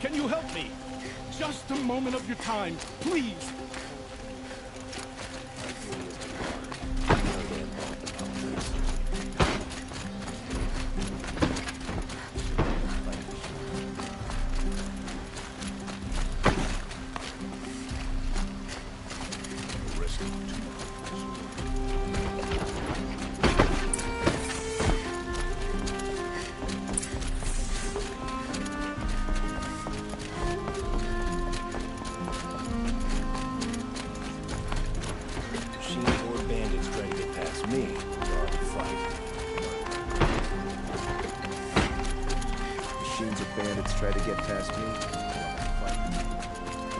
Can you help me? Just a moment of your time, please.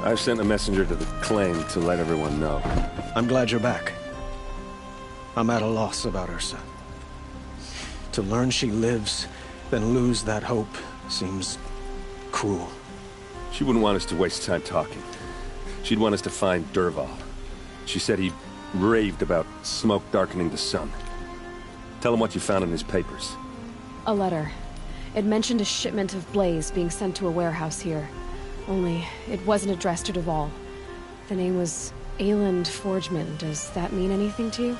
I've sent a messenger to the claim to let everyone know. I'm glad you're back. I'm at a loss about Ursa. To learn she lives, then lose that hope, seems cruel. She wouldn't want us to waste time talking. She'd want us to find Dervahl. She said he raved about smoke darkening the sun. Tell him what you found in his papers. A letter. It mentioned a shipment of Blaze being sent to a warehouse here. Only, it wasn't addressed to Dervahl. The name was Ayland Forgeman. Does that mean anything to you?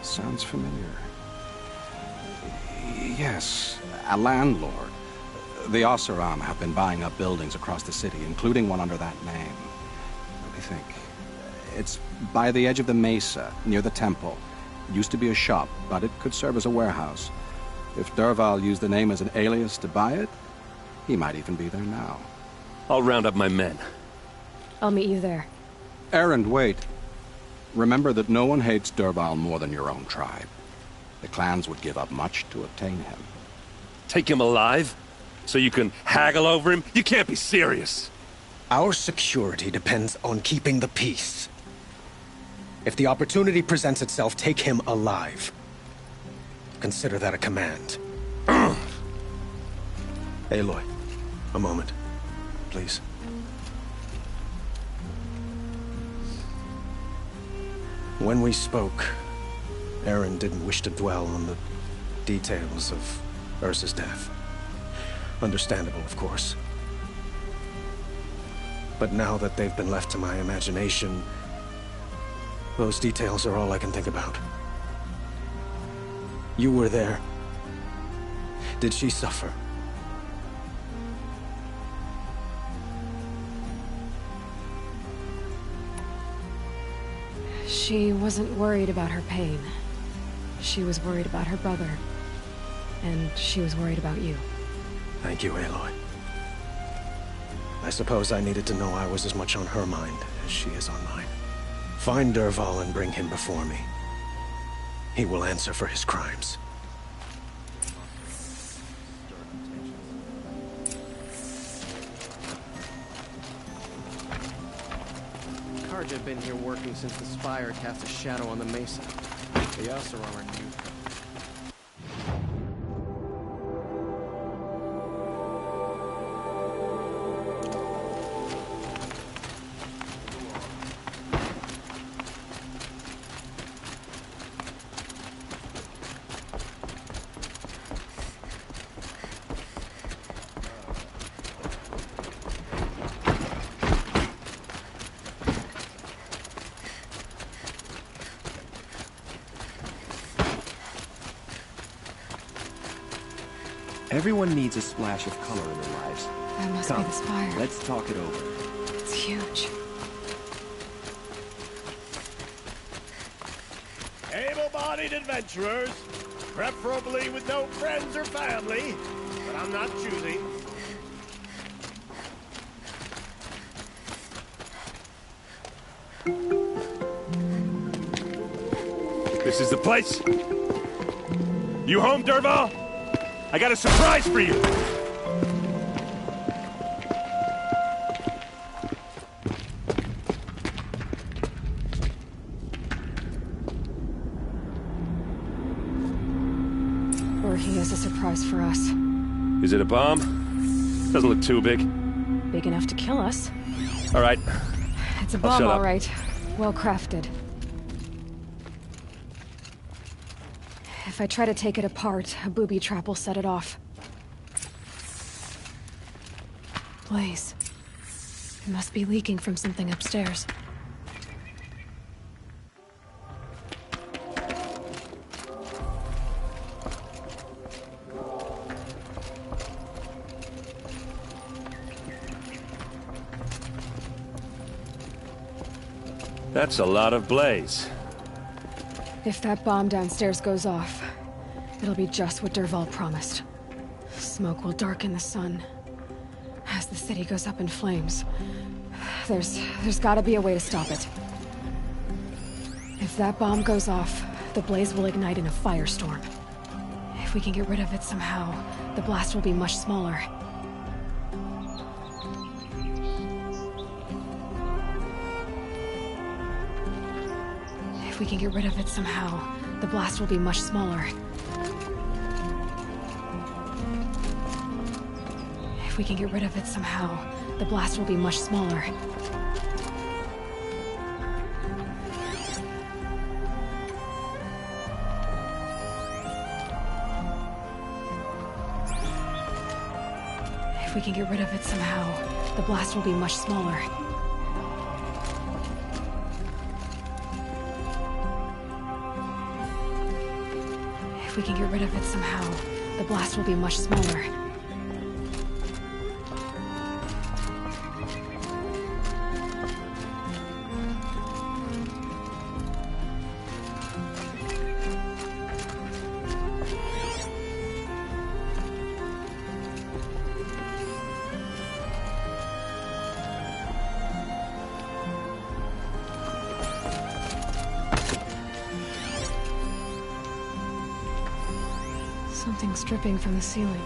Sounds familiar. Yes, a landlord. The Oseram have been buying up buildings across the city, including one under that name. Let me think. It's by the edge of the mesa, near the temple. It used to be a shop, but it could serve as a warehouse. If Dervahl used the name as an alias to buy it, he might even be there now. I'll round up my men. I'll meet you there. Erend, wait. Remember that no one hates Dervahl more than your own tribe. The clans would give up much to obtain him. Take him alive? So you can haggle over him? You can't be serious. Our security depends on keeping the peace. If the opportunity presents itself, take him alive. Consider that a command. Aloy, a moment, please. When we spoke, Erend didn't wish to dwell on the details of Ursa's death. Understandable, of course. But now that they've been left to my imagination, those details are all I can think about. You were there. Did she suffer? She wasn't worried about her pain. She was worried about her brother. And she was worried about you. Thank you, Aloy. I suppose I needed to know I was as much on her mind as she is on mine. Find Dervahl and bring him before me. He will answer for his crimes. Carja had been here working since the Spire cast a shadow on the mesa. The Oseram are new. Everyone needs a splash of color in their lives. That must be the Spire. Let's talk it over. It's huge. Able-bodied adventurers, preferably with no friends or family, but I'm not choosy. This is the place? You home, Dervahl? I got a surprise for you! Or he has a surprise for us. Is it a bomb? Doesn't look too big. Big enough to kill us. All right. It's a bomb, all right. Well crafted. If I try to take it apart, a booby trap will set it off. blaze. It must be leaking from something upstairs. That's a lot of blaze. If that bomb downstairs goes off, it'll be just what Dervahl promised. Smoke will darken the sun as the city goes up in flames. There's gotta be a way to stop it. If that bomb goes off, the blaze will ignite in a firestorm. If we can get rid of it somehow, the blast will be much smaller. If we can get rid of it somehow, the blast will be much smaller. If we can get rid of it somehow, the blast will be much smaller. If we can get rid of it somehow, the blast will be much smaller. If we can get rid of it somehow, the blast will be much smaller. Something's dripping from the ceiling.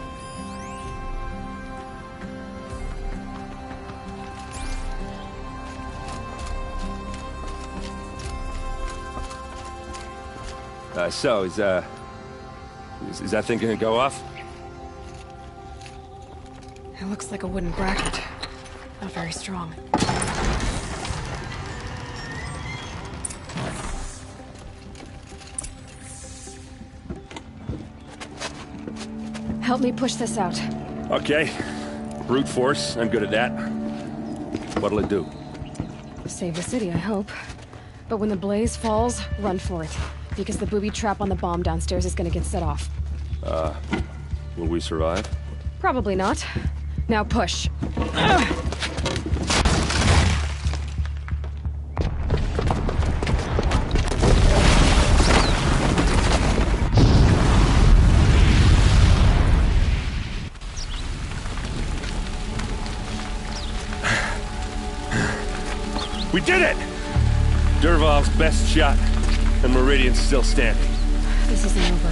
So, is that thing gonna go off? It looks like a wooden bracket. Not very strong. Help me push this out. Okay. Brute force, I'm good at that. What'll it do? Save the city, I hope. But when the blaze falls, run for it. Because the booby trap on the bomb downstairs is gonna get set off. Will we survive? Probably not. Now push. We did it! Dervahl's best shot, and Meridian's still standing. This isn't over.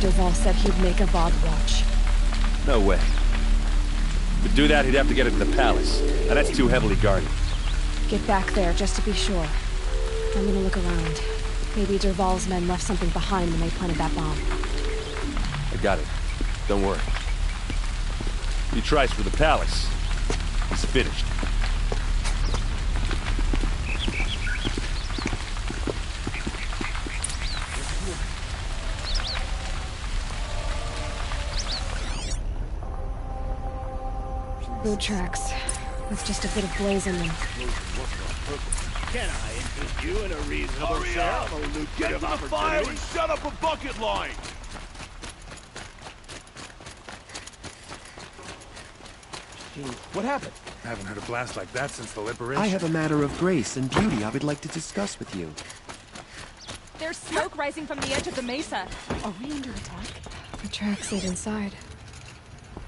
Dervahl said he'd make a Avad watch. No way. To do that, he'd have to get it to the palace, and that's too heavily guarded. Get back there, just to be sure. I'm gonna look around. Maybe Dervahl's men left something behind when they planted that bomb. I got it. Don't worry. He tries for the palace. He's finished. Boot tracks. With just a bit of blaze in them. Can I interest you in a reasonable sale of a lucrative opportunity? Shut up a bucket line! What happened? I haven't heard a blast like that since the liberation. I have a matter of grace and beauty I would like to discuss with you. There's smoke rising from the edge of the mesa. Are we under attack? The tracks lead inside.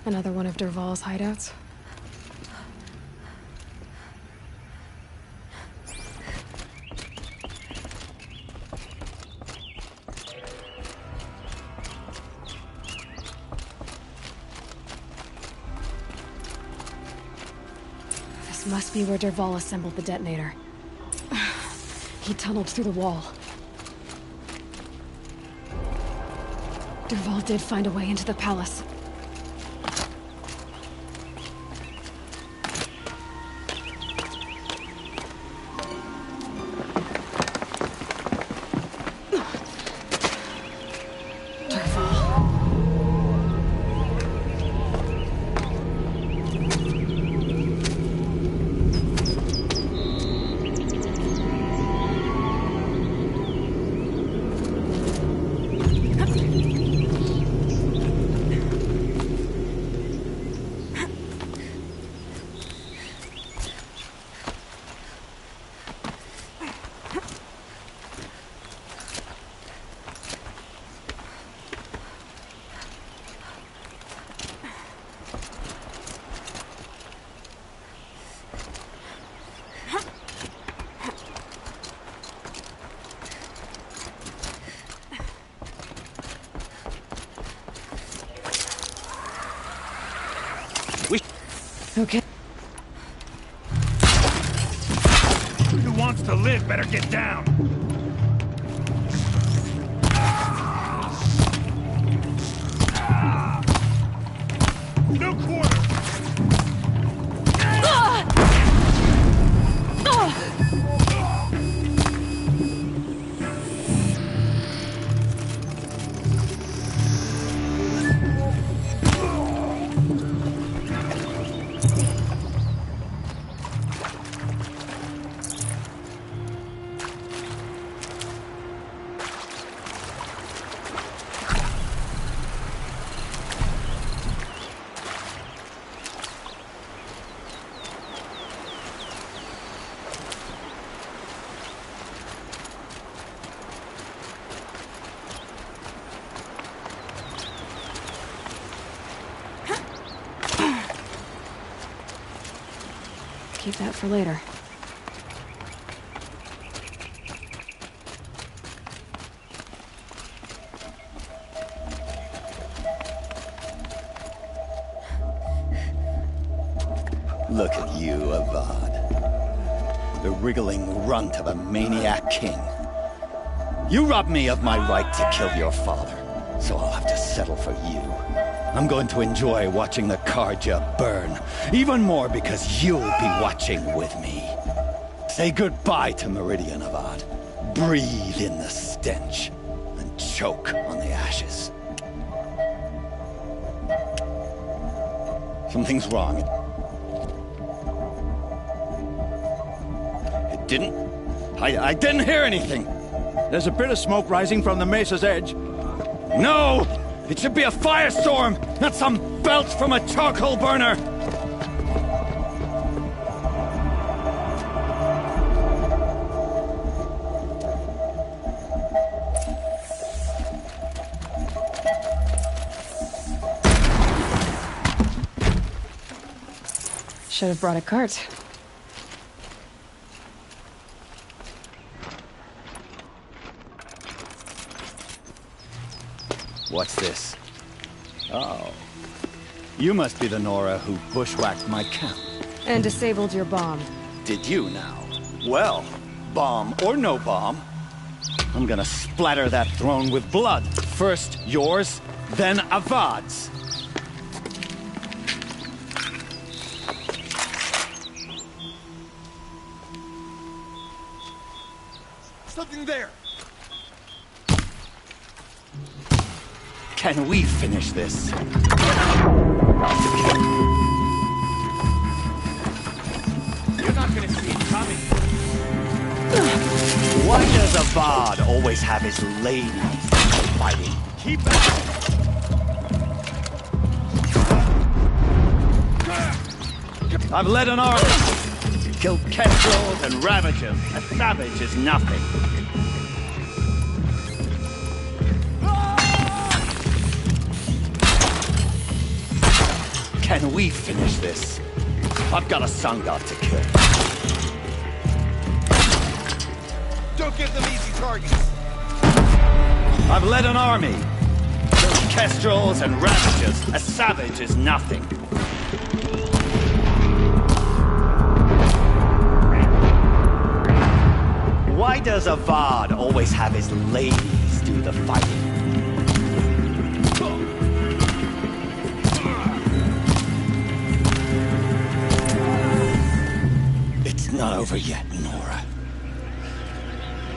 Another one of Dervahl's hideouts. This must be where Dervahl assembled the detonator. He tunneled through the wall. Dervahl did find a way into the palace. wants to live better get down. No quarter! Keep that for later. Look at you, Avad. The wriggling runt of a maniac king. You robbed me of my right to kill your father, so I'll have to settle for you. I'm going to enjoy watching the Carja burn, even more because you'll be watching with me. Say goodbye to Meridian, Avad. Breathe in the stench, and choke on the ashes. Something's wrong. It didn't... I didn't hear anything. There's a bit of smoke rising from the mesa's edge. No! It should be a firestorm, not some belch from a charcoal burner! Should have brought a cart. What's this? Oh. You must be the Nora who bushwhacked my camp. And disabled your bomb. Did you now? Well, bomb or no bomb, I'm gonna splatter that throne with blood. First yours, then Avad's. Something there! Can we finish this? You're not gonna see it coming. Why does Avad always have his ladies fighting? Keep back! I've led an army. Killed kestrels and ravagers. A savage is nothing. Can we finish this? I've got a sun god to kill. Don't give them easy targets! I've led an army. Killed kestrels and ravagers. A savage is nothing. Why does Avad always have his ladies do the fighting? It's not over yet, Nora.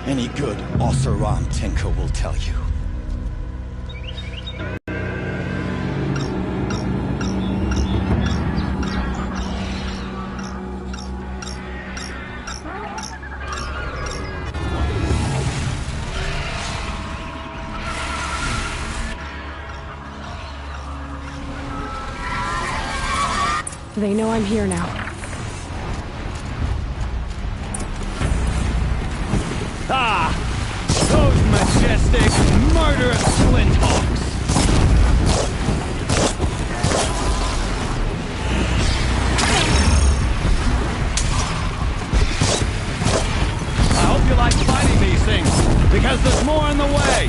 Any good Oseram tinker will tell you. They know I'm here now. Ah! Those majestic, murderous Flinthawks! I hope you like fighting these things, because there's more in the way!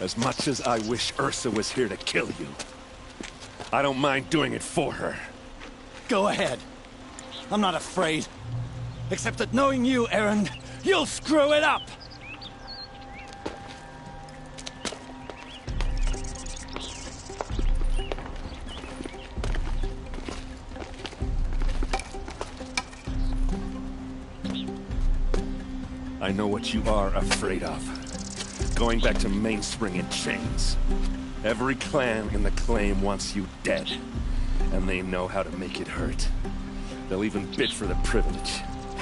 As much as I wish Ursa was here to kill you, I don't mind doing it for her. Go ahead. I'm not afraid. Except that knowing you, Erend, you'll screw it up! I know what you are afraid of. Going back to Mainspring in chains. Every clan in the claim wants you dead. And they know how to make it hurt. They'll even bid for the privilege.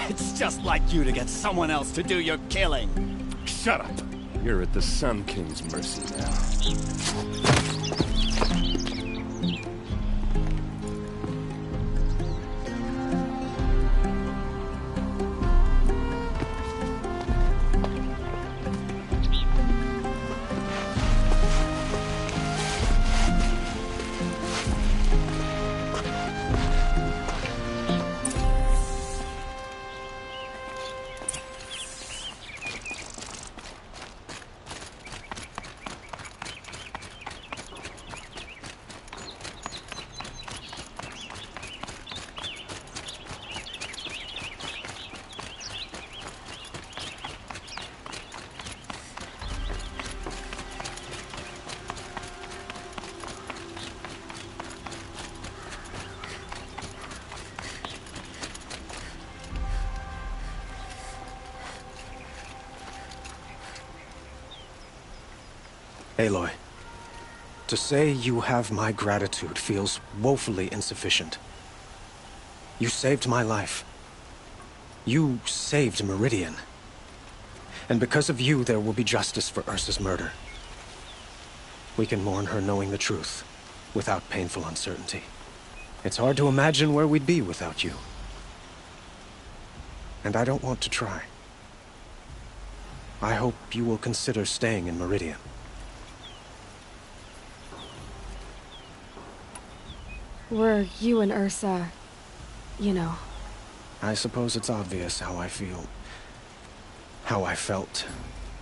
It's just like you to get someone else to do your killing. Shut up! You're at the Sun King's mercy now. Aloy, to say you have my gratitude feels woefully insufficient. You saved my life. You saved Meridian. And because of you, there will be justice for Ursa's murder. We can mourn her knowing the truth, without painful uncertainty. It's hard to imagine where we'd be without you. And I don't want to try. I hope you will consider staying in Meridian. Were you and Ursa, you know... I suppose it's obvious how I feel. How I felt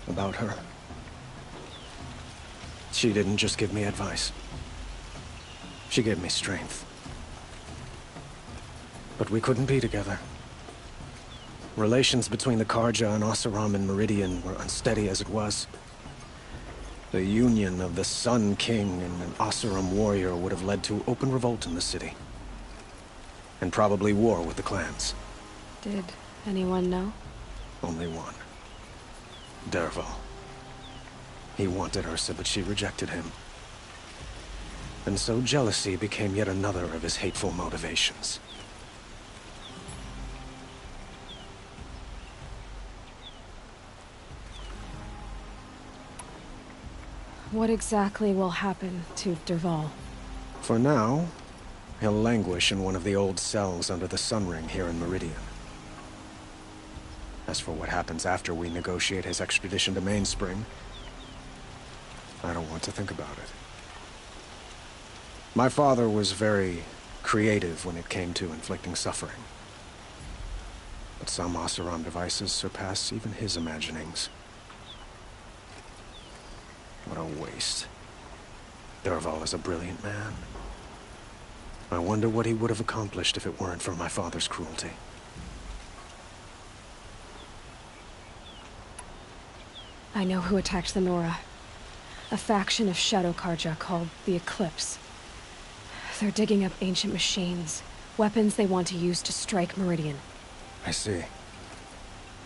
about her. She didn't just give me advice. She gave me strength. But we couldn't be together. Relations between the Carja and Oseram and Meridian were unsteady as it was. The union of the Sun King and an Oseram warrior would have led to open revolt in the city. And probably war with the clans. Did anyone know? Only one. Dervahl. He wanted Ursa, but she rejected him. And so jealousy became yet another of his hateful motivations. What exactly will happen to Dervahl? For now, he'll languish in one of the old cells under the Sun Ring here in Meridian. As for what happens after we negotiate his extradition to Mainspring, I don't want to think about it. My father was very creative when it came to inflicting suffering. But some Oseram devices surpass even his imaginings. What a waste. Dervahl is a brilliant man. I wonder what he would have accomplished if it weren't for my father's cruelty. I know who attacked the Nora. A faction of Shadow Carja called the Eclipse. They're digging up ancient machines, weapons they want to use to strike Meridian. I see.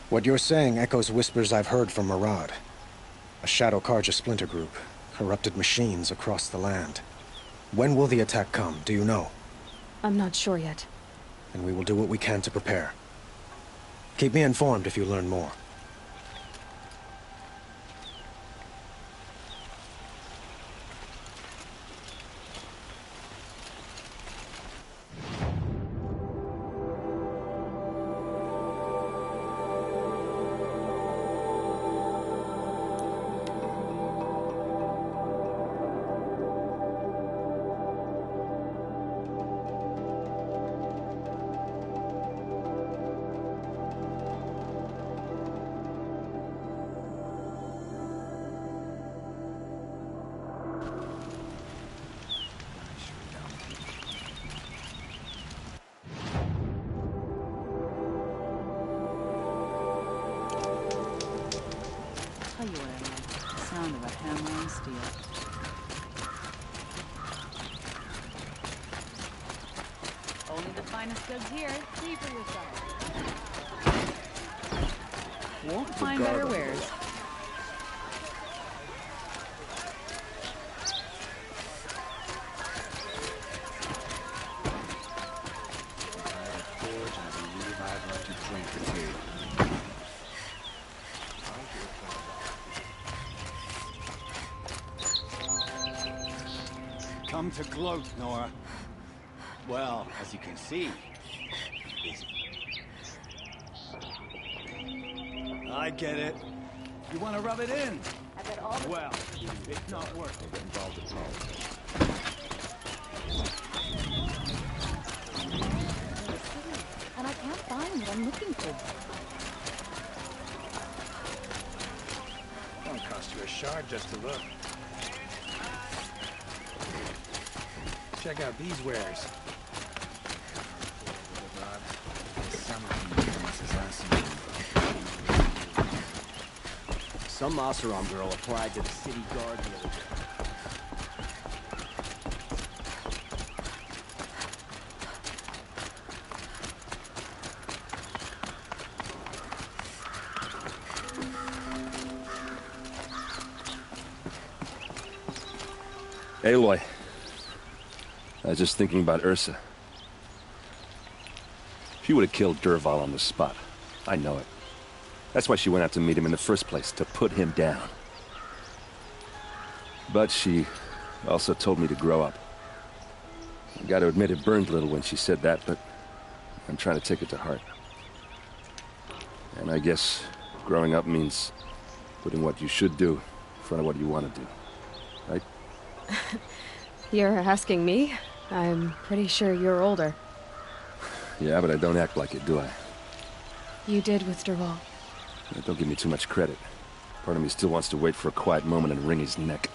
What you're saying echoes whispers I've heard from Murad. A Shadow Carja splinter group, corrupted machines across the land. When will the attack come, do you know? I'm not sure yet. And we will do what we can to prepare. Keep me informed if you learn more. of a hammer and steel. Only the finest goods here. See for yourself. Won't find better wares. Come to gloat, Nora. Well, as you can see, busy. I get it. You want to rub it in? I bet all the... Well, it's not worth it. Involved at all. And I can't find what I'm looking for. Don't cost you a shard just to look. Check out these wares. Some Oseram girl applied to the city guard the other day. Aloy. I was just thinking about Ursa. She would have killed Dervahl on the spot. I know it. That's why she went out to meet him in the first place, to put him down. But she also told me to grow up. I gotta admit it burned a little when she said that, but I'm trying to take it to heart. And I guess growing up means putting what you should do in front of what you want to do. Right? You're asking me? I'm pretty sure you're older. Yeah, but I don't act like it, do I? You did with Dervahl. Don't give me too much credit. Part of me still wants to wait for a quiet moment and wring his neck.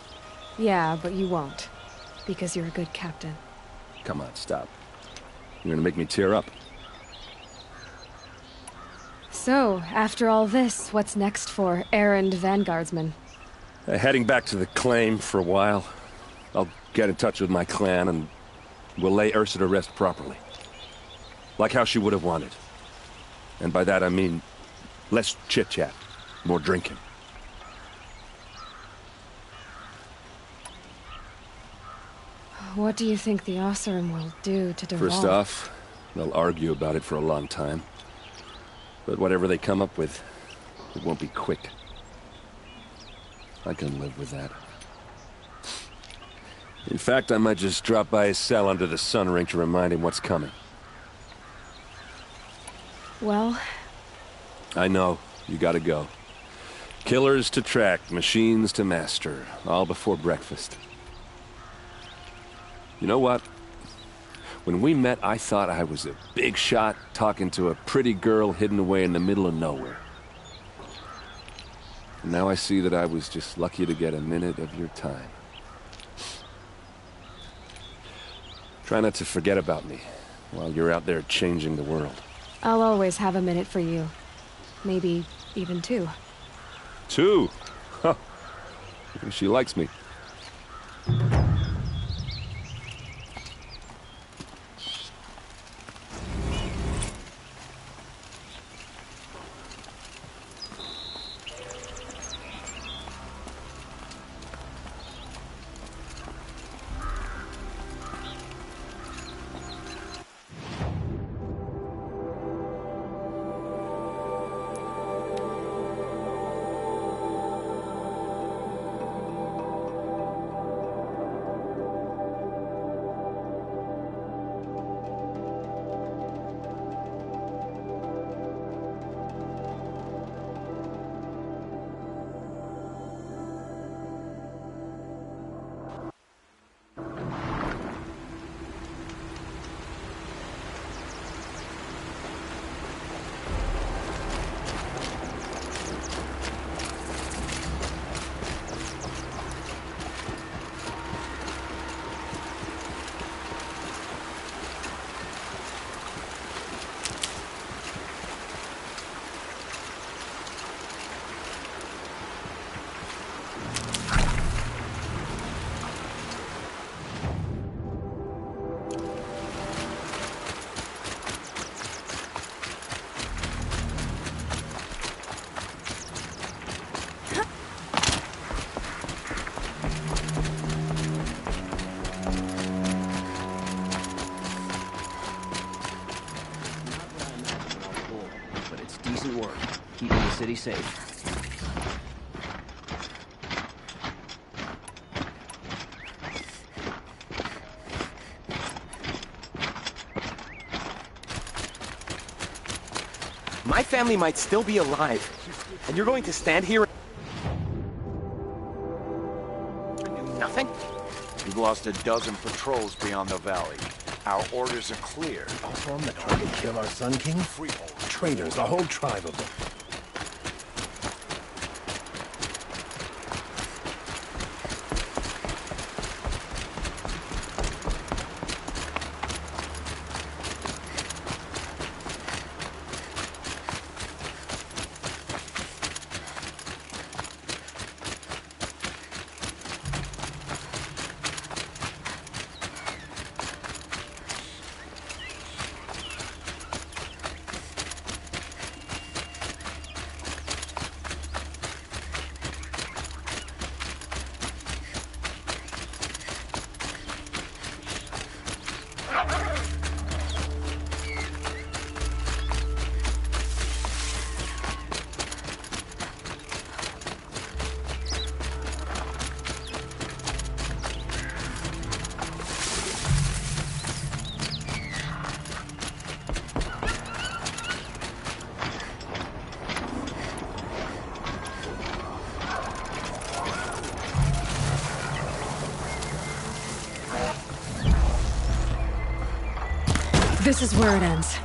Yeah, but you won't. Because you're a good captain. Come on, stop. You're gonna make me tear up. So, after all this, what's next for errand vanguardsman? Heading back to the claim for a while. I'll get in touch with my clan and we'll lay Ursa to rest properly. Like how she would have wanted. And by that I mean less chit-chat, more drinking. What do you think the Oseram will do to Dervahl? First off, they'll argue about it for a long time. But whatever they come up with, it won't be quick. I can live with that. In fact, I might just drop by his cell under the sun ring to remind him what's coming. Well... I know. You gotta go. Killers to track, machines to master. All before breakfast. You know what? When we met, I thought I was a big shot talking to a pretty girl hidden away in the middle of nowhere. And now I see that I was just lucky to get a minute of your time. Try not to forget about me while you're out there changing the world. I'll always have a minute for you. Maybe even two. Two? Huh. She likes me. decent work, keeping the city safe. My family might still be alive, and you're going to stand here and do nothing? We've lost a dozen patrols beyond the valley. Our orders are clear. A storm that tried to kill our Sun King? Traitors, a whole tribe of them. This is where it ends.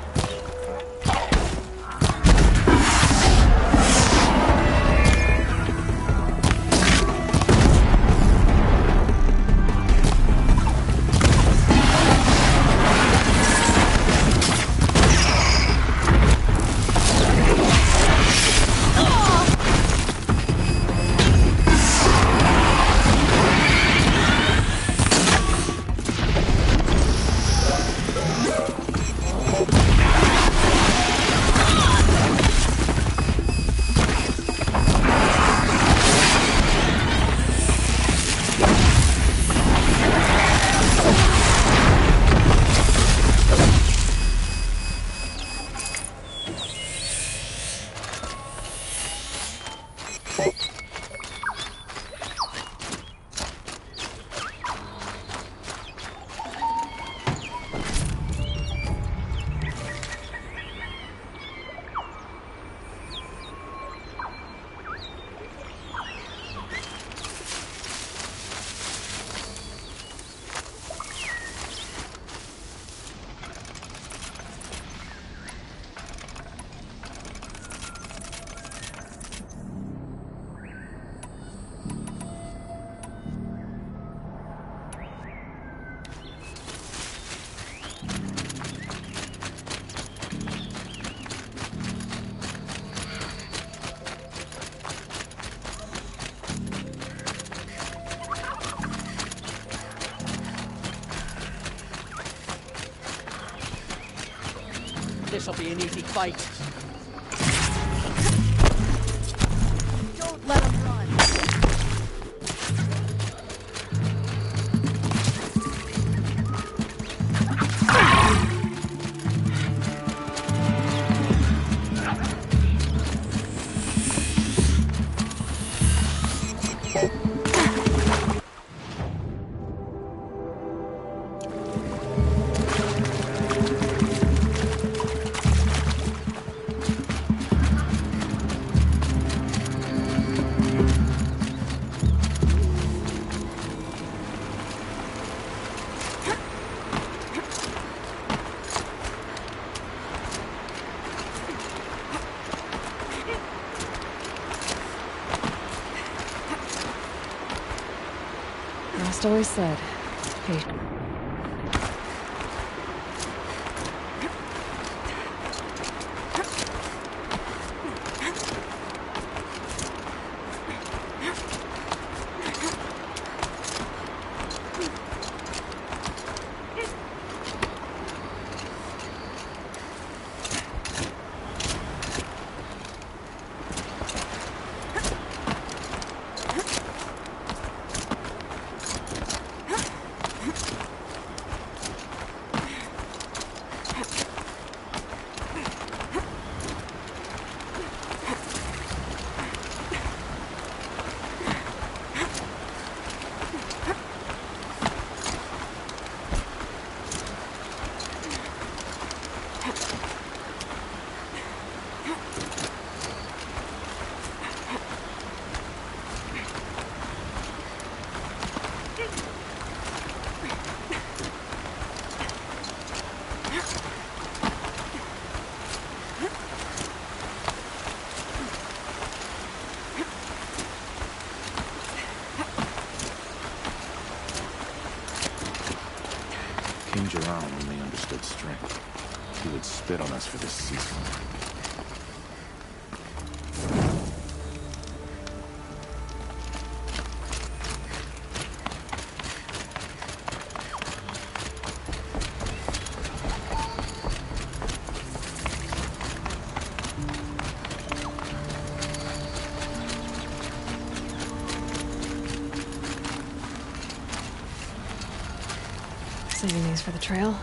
This'll be an easy fight. Don't let him run. Rust always said, patient. King Jiran only understood strength. He would spit on us for this ceasefire. Saving these for the trail.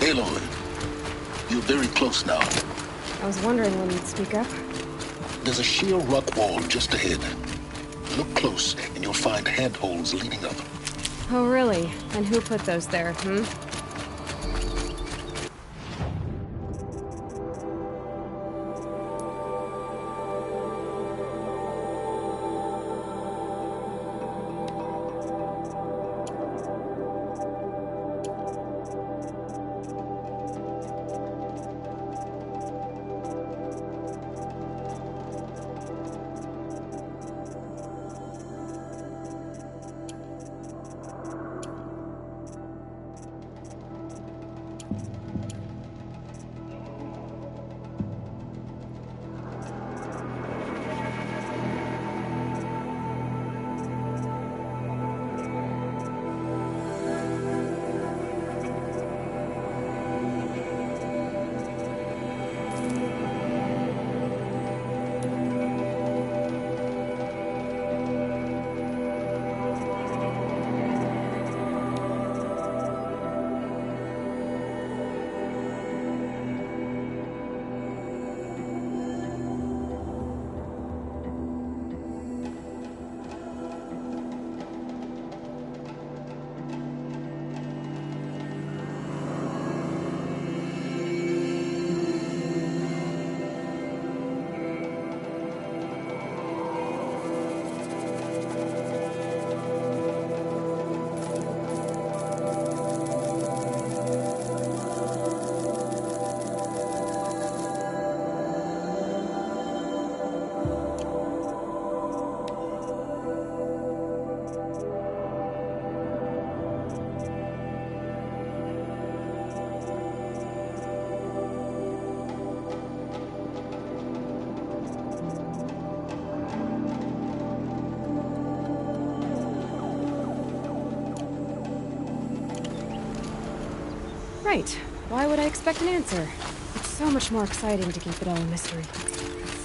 Aloy, you're very close now. I was wondering when you'd speak up. There's a sheer rock wall just ahead. Look close, and you'll find handholds leading up. Oh, really? And who put those there, hmm? Right. Why would I expect an answer? It's so much more exciting to keep it all a mystery.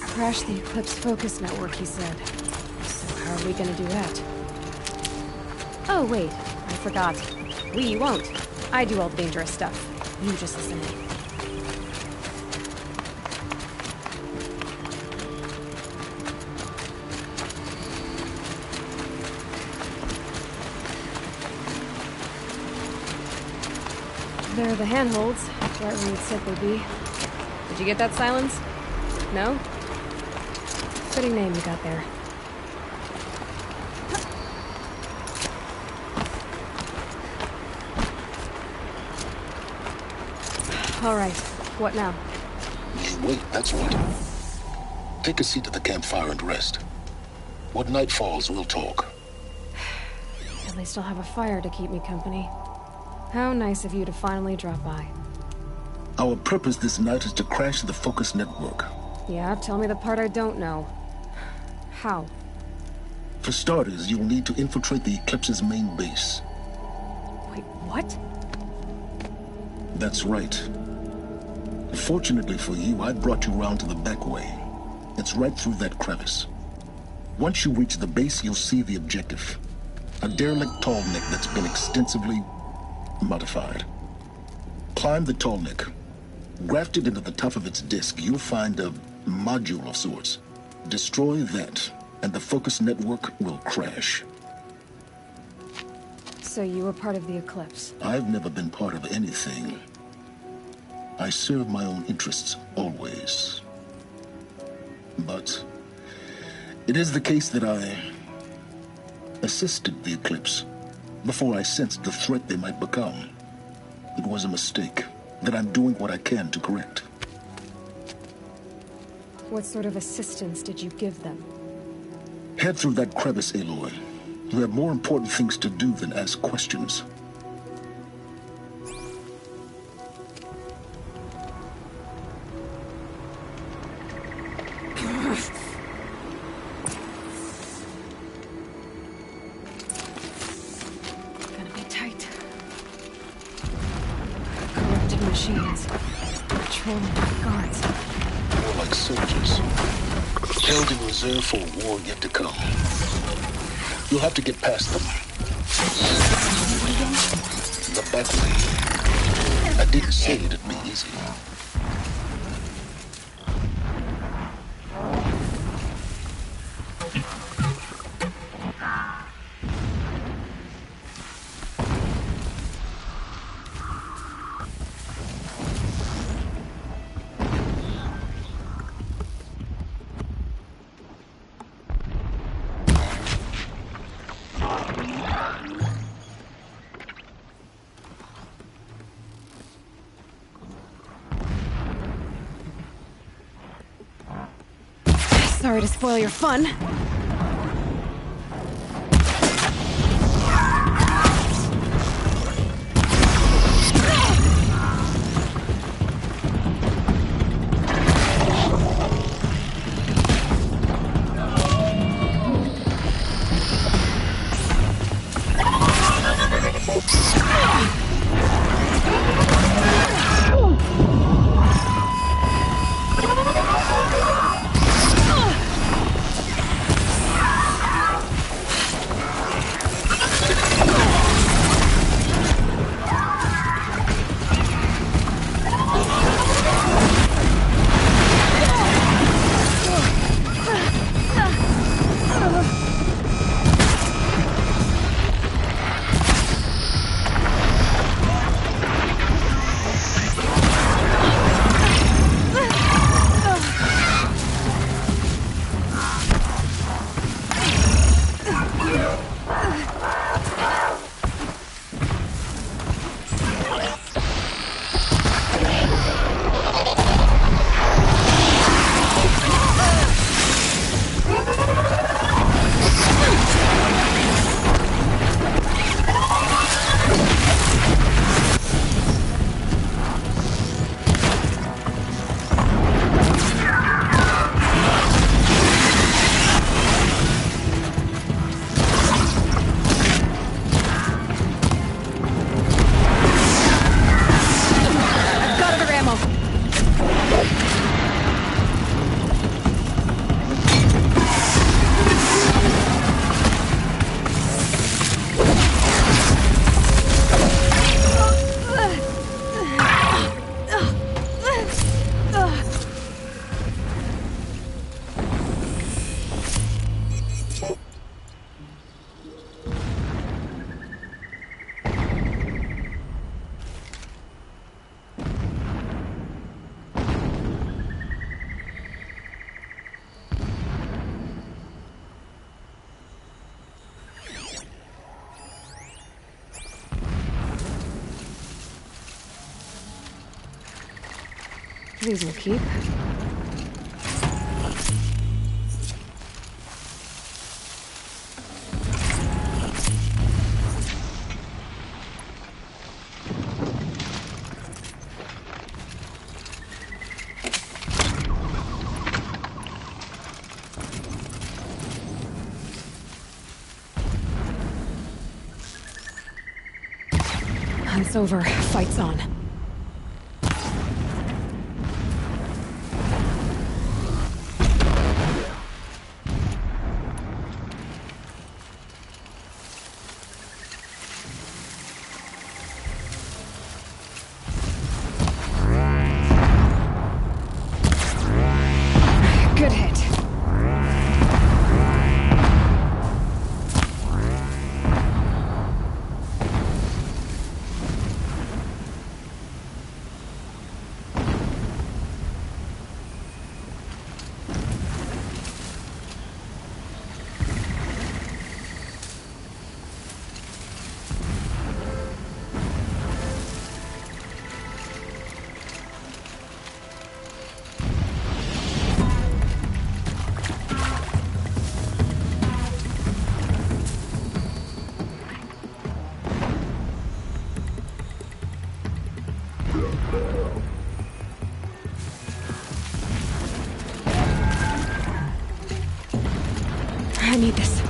Crash the Eclipse focus network, he said. So how are we gonna do that? Oh, wait. I forgot. We won't. I do all the dangerous stuff. You just listen in. There are the handholds, right where you'd said they'd be. Did you get that, Silence? No? Fitting name you got there. All right, what now? Wait, that's what. Take a seat at the campfire and rest. When night falls, we'll talk. At least I'll have a fire to keep me company. How nice of you to finally drop by. Our purpose this night is to crash the Focus network. Yeah, tell me the part I don't know. How? For starters, you'll need to infiltrate the Eclipse's main base. Wait, what? That's right. Fortunately for you, I brought you round to the back way. It's right through that crevice. Once you reach the base, you'll see the objective. A derelict tallneck that's been extensively modified. Climb the tallneck. Grafted into the top of its disk, you'll find a module of sorts. Destroy that, and the Focus network will crash. So you were part of the Eclipse? I've never been part of anything. I serve my own interests, always. But it is the case that I assisted the Eclipse before I sensed the threat they might become. It was a mistake that I'm doing what I can to correct. What sort of assistance did you give them? Head through that crevice, Aloy. You have more important things to do than ask questions. Gonna be tight. Corrupted machines. Patrolling guards. More like soldiers. Held in reserve for a war yet to come. You'll have to get past them. The back way. I didn't say it'd be easy. Sorry to spoil your fun. These will keep. Event's over. Fight's on. Good hit. I need this.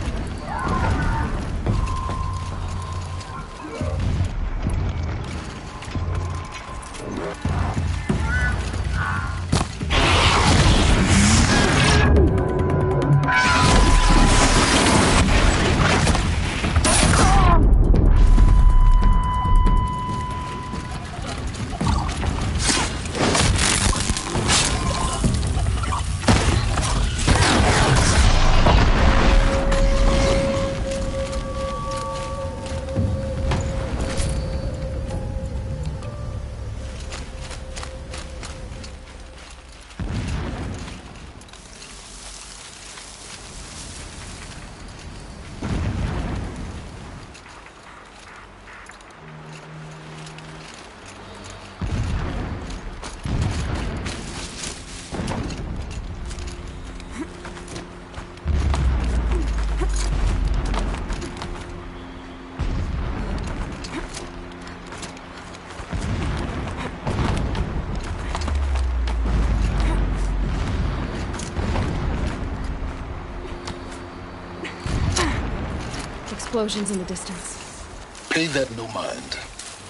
Explosions in the distance. Pay that no mind.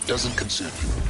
Doesn't concern you.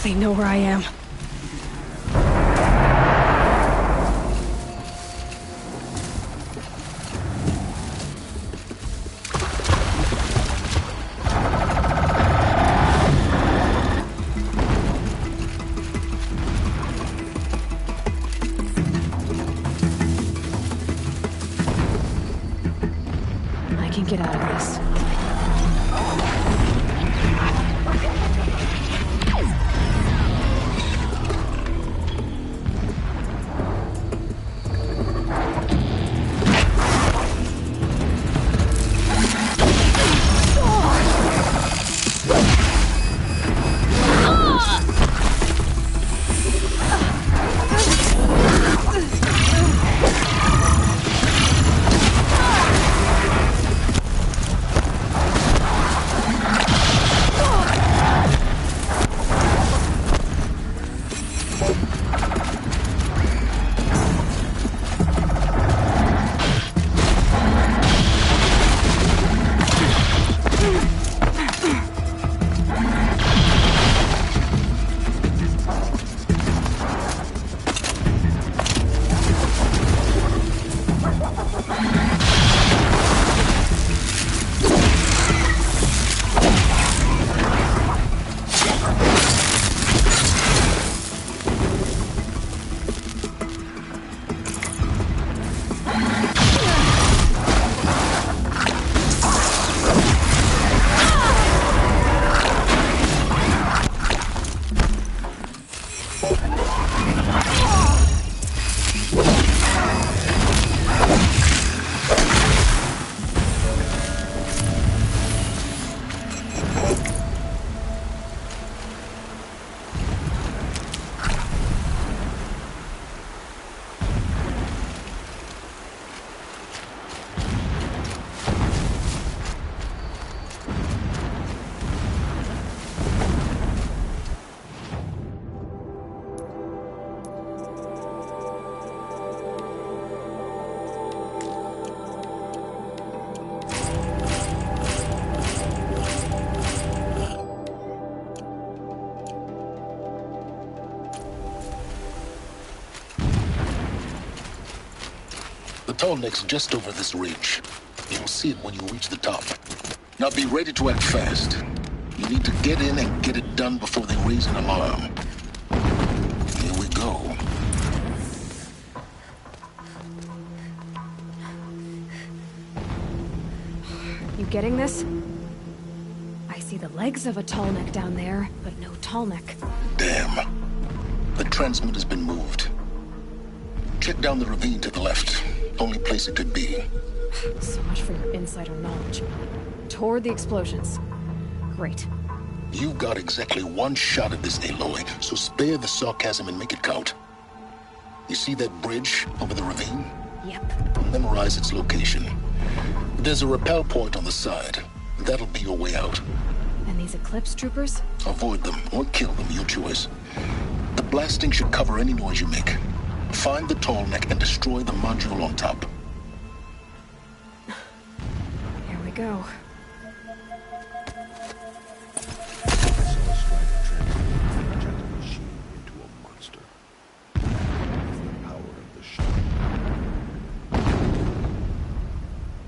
They know where I am. can get out of this. The Tallneck's just over this ridge. You'll see it when you reach the top. Now be ready to act fast. You need to get in and get it done before they raise an alarm. Here we go. You getting this? I see the legs of a Tallneck down there, but no Tallneck. Damn. The transmitter's been moved. Check down the ravine to the left. Only place it could be. So much for your insider knowledge. Toward the explosions. Great. You've got exactly one shot at this, Aloy, so spare the sarcasm and make it count. You see that bridge over the ravine? Yep. Memorize its location. There's a rappel point on the side. That'll be your way out. And these Eclipse troopers? Avoid them or kill them, your choice. The blasting should cover any noise you make. Find the Tallneck and destroy the module on top. Here we go.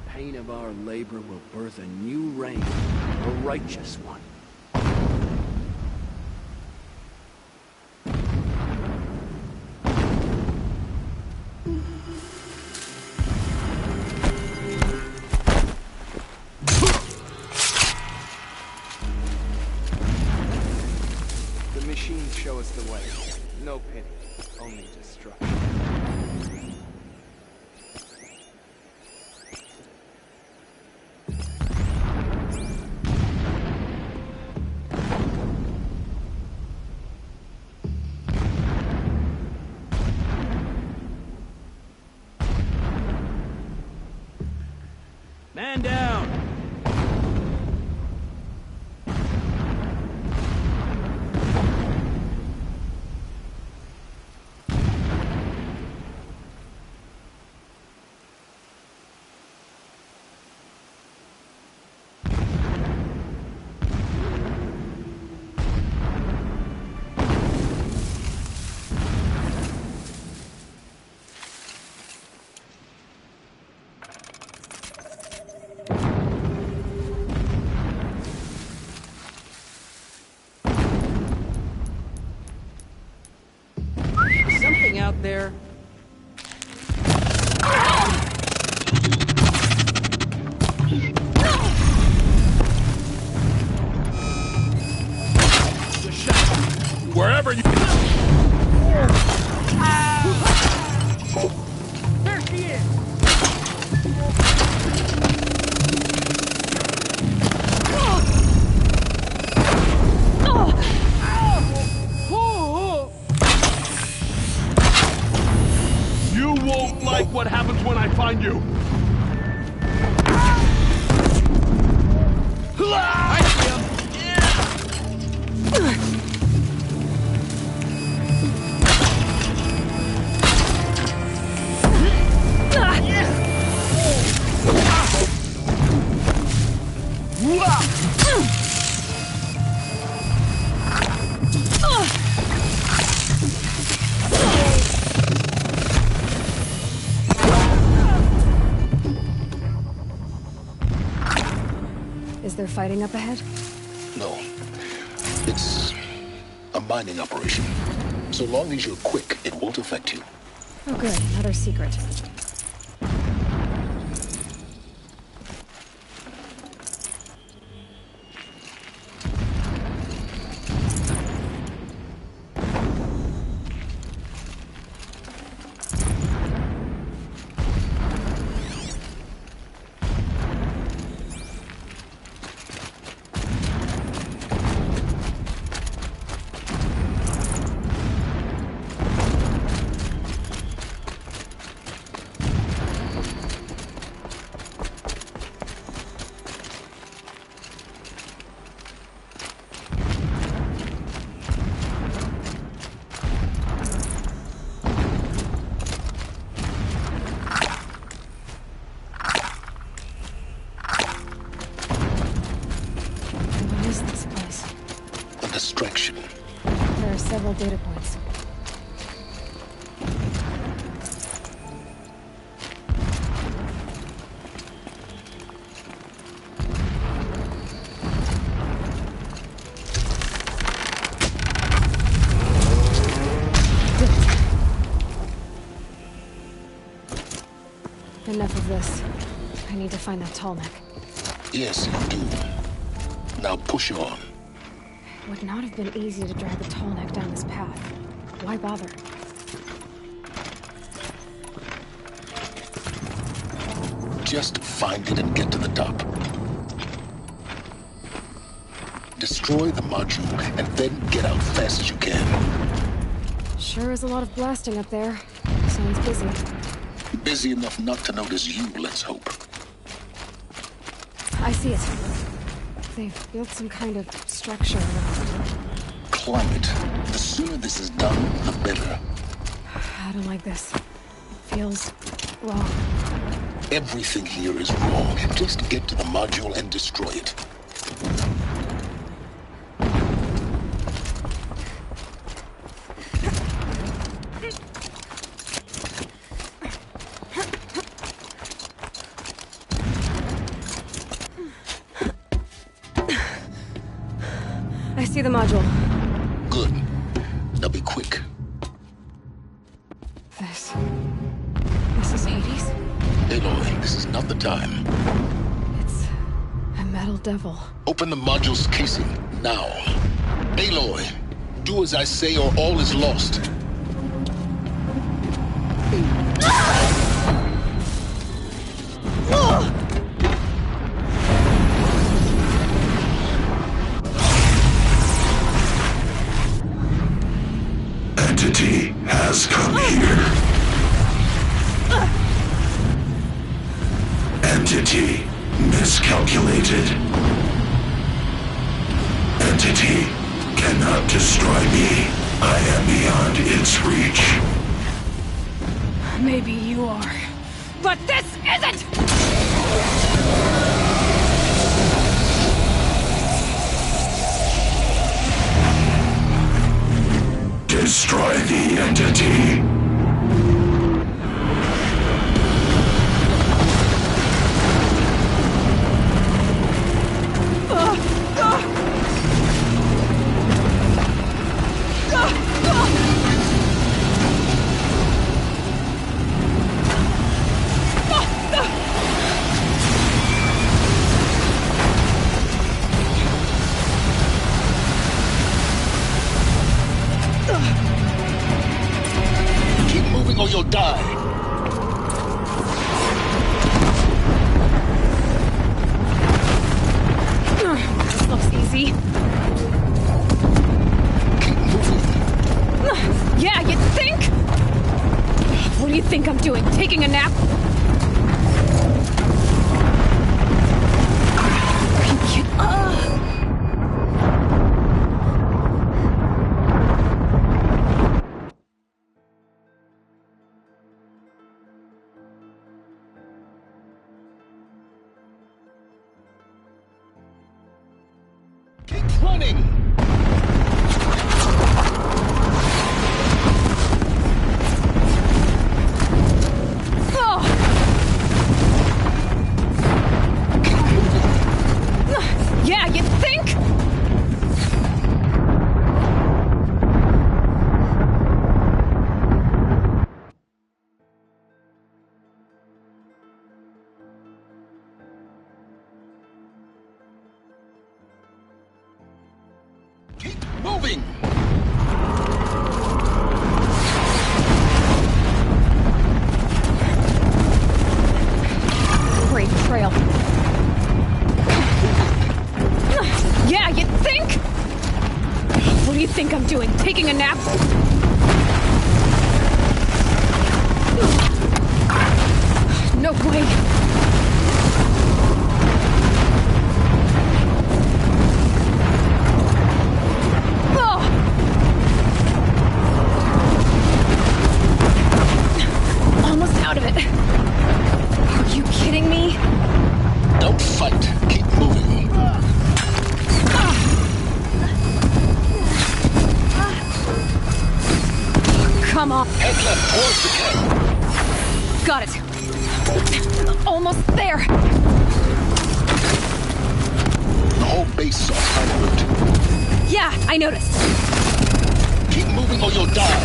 Pain of our labor will birth a new reign, a righteous one. The machines show us the way. No pity, only destruction. Man down! Out there. Wherever you... There she is! You won't like what happens when I find you! I see him! Is there fighting up ahead? No. It's a mining operation. So long as you're quick, it won't affect you. Oh good, another secret. Distraction. There are several data points. Enough of this. I need to find that Tallneck. Yes, you do. Now push on. It would not have been easy to drag the Tallneck down this path. Why bother? Just find it and get to the top. Destroy the module and then get out fast as you can. Sure is a lot of blasting up there. Sounds busy. Busy enough not to notice you, let's hope. I see it. They've built some kind of structure around it. Climb it. The sooner this is done, the better. I don't like this. It feels wrong. Everything here is wrong. Just get to the module and destroy it. I see the module. Good. Now be quick. This is Hades? Aloy, this is not the time. It's a metal devil. Open the module's casing, now. Aloy, do as I say or all is lost. Entity has come here. Entity miscalculated. Entity cannot destroy me. I am beyond its reach. Maybe you are, but this isn't! Destroy the entity. die! This looks easy. Keep moving. Yeah, you think? What do you think I'm doing? Taking a nap? Are you kidding? Keep running! Yeah, you think? Keep moving! Great trail. Yeah, you think? What do you think I'm doing? Taking a nap? No way. Almost out of it. Are you kidding me? Don't fight. Keep moving. Come on. Head left towards the camp. Got it. Almost there. The whole base is on high alert. Yeah, I noticed. Keep moving or you'll die.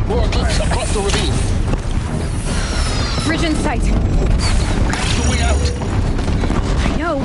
More eclipse across the ravine. Bridge in sight. That's the way out. I know.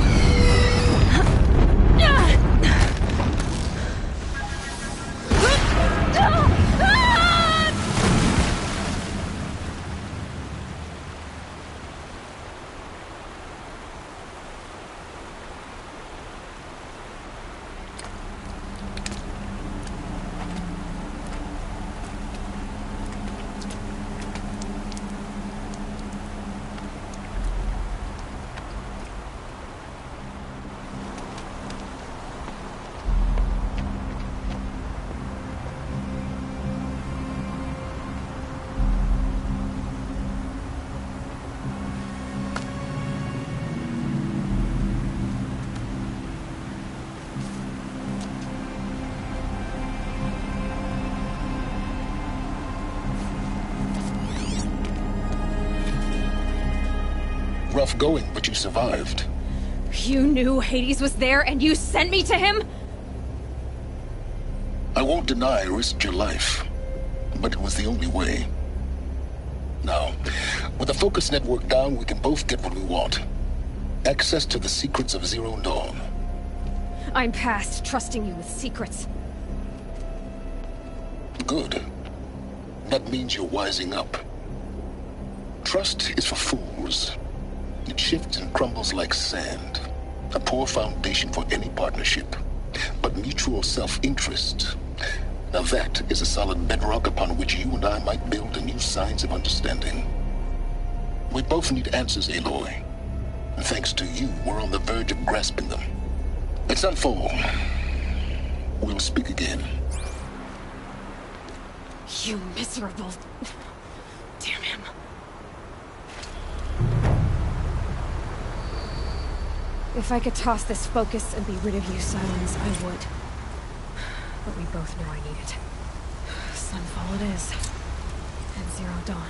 Rough going, but you survived. You knew Hades was there and you sent me to him? I won't deny I risked your life, but it was the only way. Now, with the focus network down, we can both get what we want. Access to the secrets of Zero Dawn. I'm past trusting you with secrets. Good. That means you're wising up. Trust is for fools. It shifts and crumbles like sand. A poor foundation for any partnership. But mutual self-interest, now that is a solid bedrock upon which you and I might build new signs of understanding. We both need answers, Aloy. And thanks to you, we're on the verge of grasping them. Let's unfold. We'll speak again. You miserable... Damn him. If I could toss this focus and be rid of you, Silence, I would. But we both know I need it. Sunfall it is. And Zero Dawn.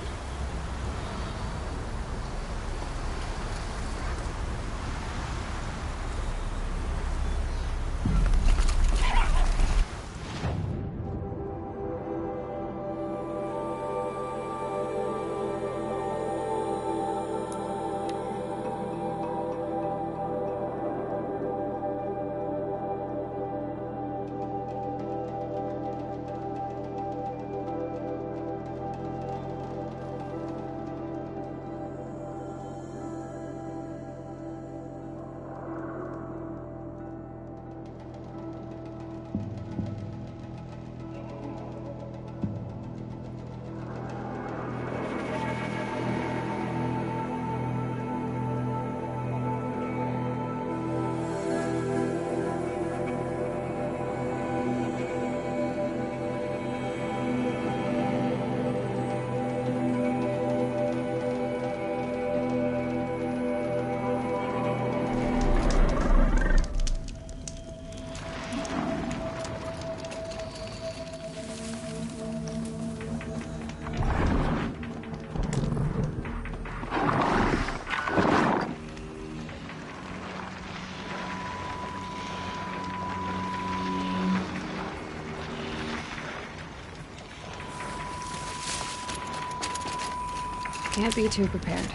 Can't be too prepared.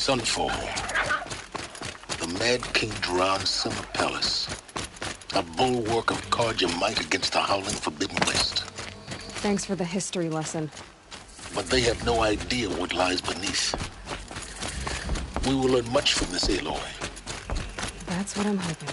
Sunfall. The Mad King Duran Summer Palace. A bulwark of Carja might against the howling Forbidden West. Thanks for the history lesson. But they have no idea what lies beneath. We will learn much from this, Aloy. That's what I'm hoping.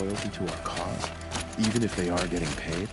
Loyalty to our cause, even if they are getting paid?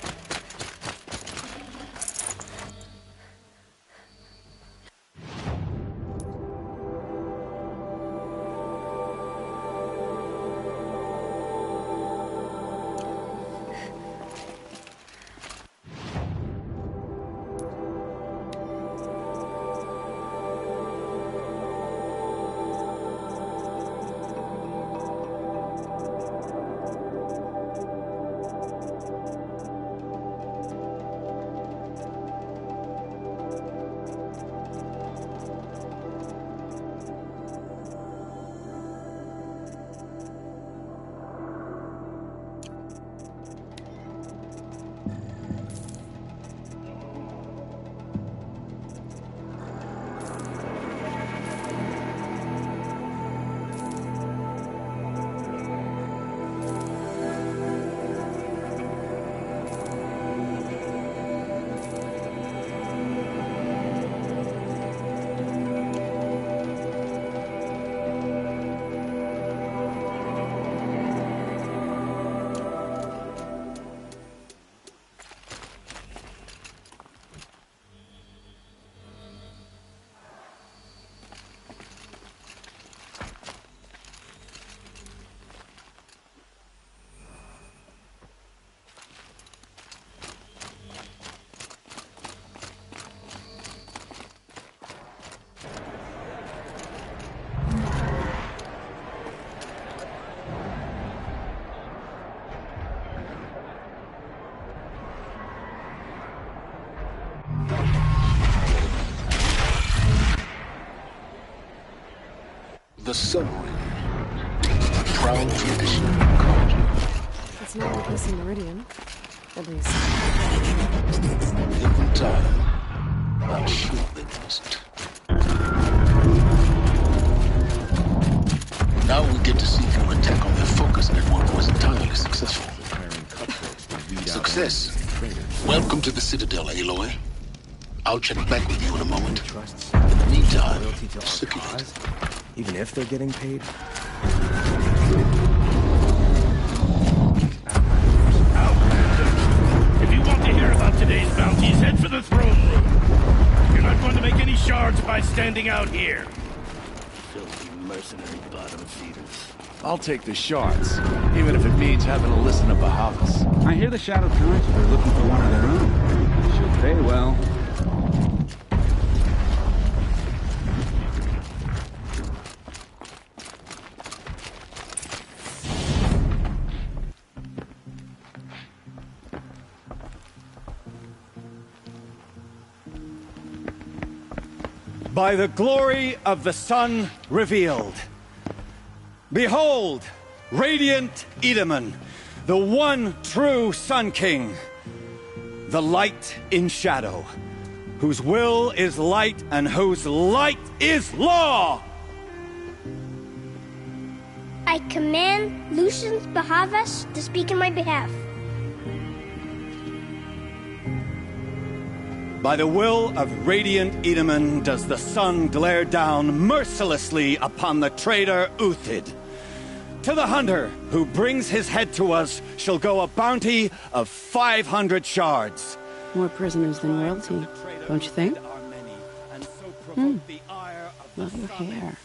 The Sun Ring. A proud tradition of Carja. It's not replacing Meridian. At least. Given time, I'm sure they must. Now we get to see if your attack on their focus network was entirely successful. Success. Welcome to the Citadel, Aloy. I'll check back with you in a moment. In the meantime, circulate. Even if they're getting paid? If you want to hear about today's bounties, head for the throne room. You're not going to make any shards by standing out here. Filthy mercenary bottom feeders. I'll take the shards, even if it means having to listen to Bahavas. I hear the Shadow Carja are looking for one of their own. Should pay well. By the glory of the sun revealed. Behold, radiant Edaman, the one true Sun King, the light in shadow, whose will is light and whose light is law! I command Lucius Bahavas to speak in my behalf. By the will of Radiant Edaman does the sun glare down mercilessly upon the traitor Uthid. To the hunter who brings his head to us shall go a bounty of 500 shards. More prisoners than royalty, don't you think? Love your hair.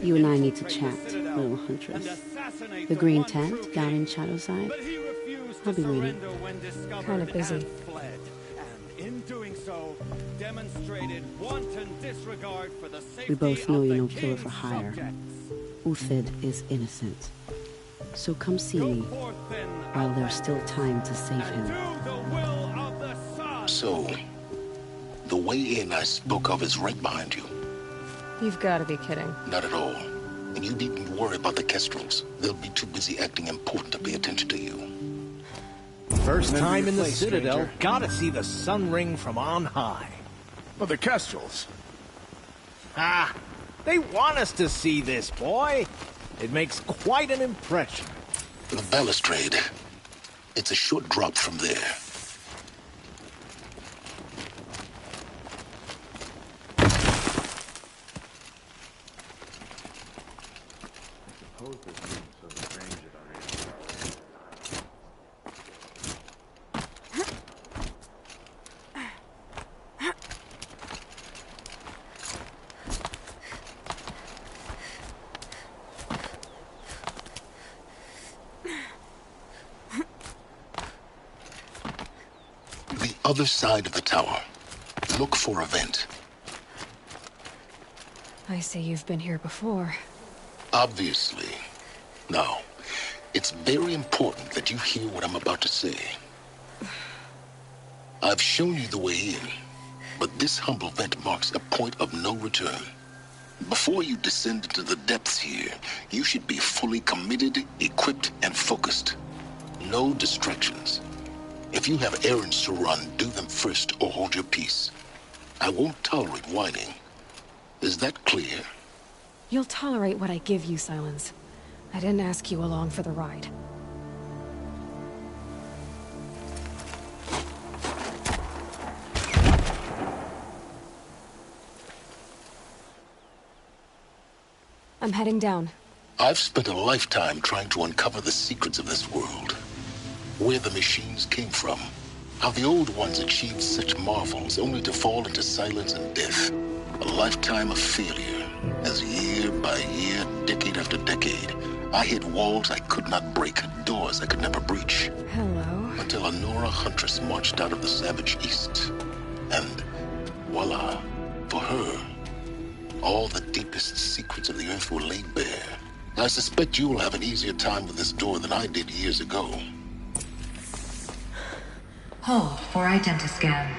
You and I need to chat, little huntress. The green tent down in Shadowside. I'll be waiting. Kind of busy. We both know you're no killer for hire. Uthid is innocent. So come see me while there's still time to save him. So, the way in I spoke of is right behind you. You've got to be kidding. Not at all. And you needn't worry about the Kestrels. They'll be too busy acting important to pay attention to you. First time in the Citadel, gotta see the sun ring from on high. Well, the Kestrels. Ah, they want us to see this, boy. It makes quite an impression. The balustrade. It's a short drop from there. Other side of the tower. Look for a vent. I see you've been here before. Obviously. Now, it's very important that you hear what I'm about to say. I've shown you the way in, but this humble vent marks a point of no return. Before you descend into the depths here, you should be fully committed, equipped, and focused. No distractions. If you have errands to run, do them first or hold your peace. I won't tolerate whining. Is that clear? You'll tolerate what I give you, Silence. I didn't ask you along for the ride. I'm heading down. I've spent a lifetime trying to uncover the secrets of this world. Where the machines came from. How the old ones achieved such marvels only to fall into silence and death. A lifetime of failure. As year by year, decade after decade, I hit walls I could not break, doors I could never breach. Hello. Until a Nora huntress marched out of the savage east. And voila, for her, all the deepest secrets of the earth were laid bare. I suspect you will have an easier time with this door than I did years ago. Hold for identiscan.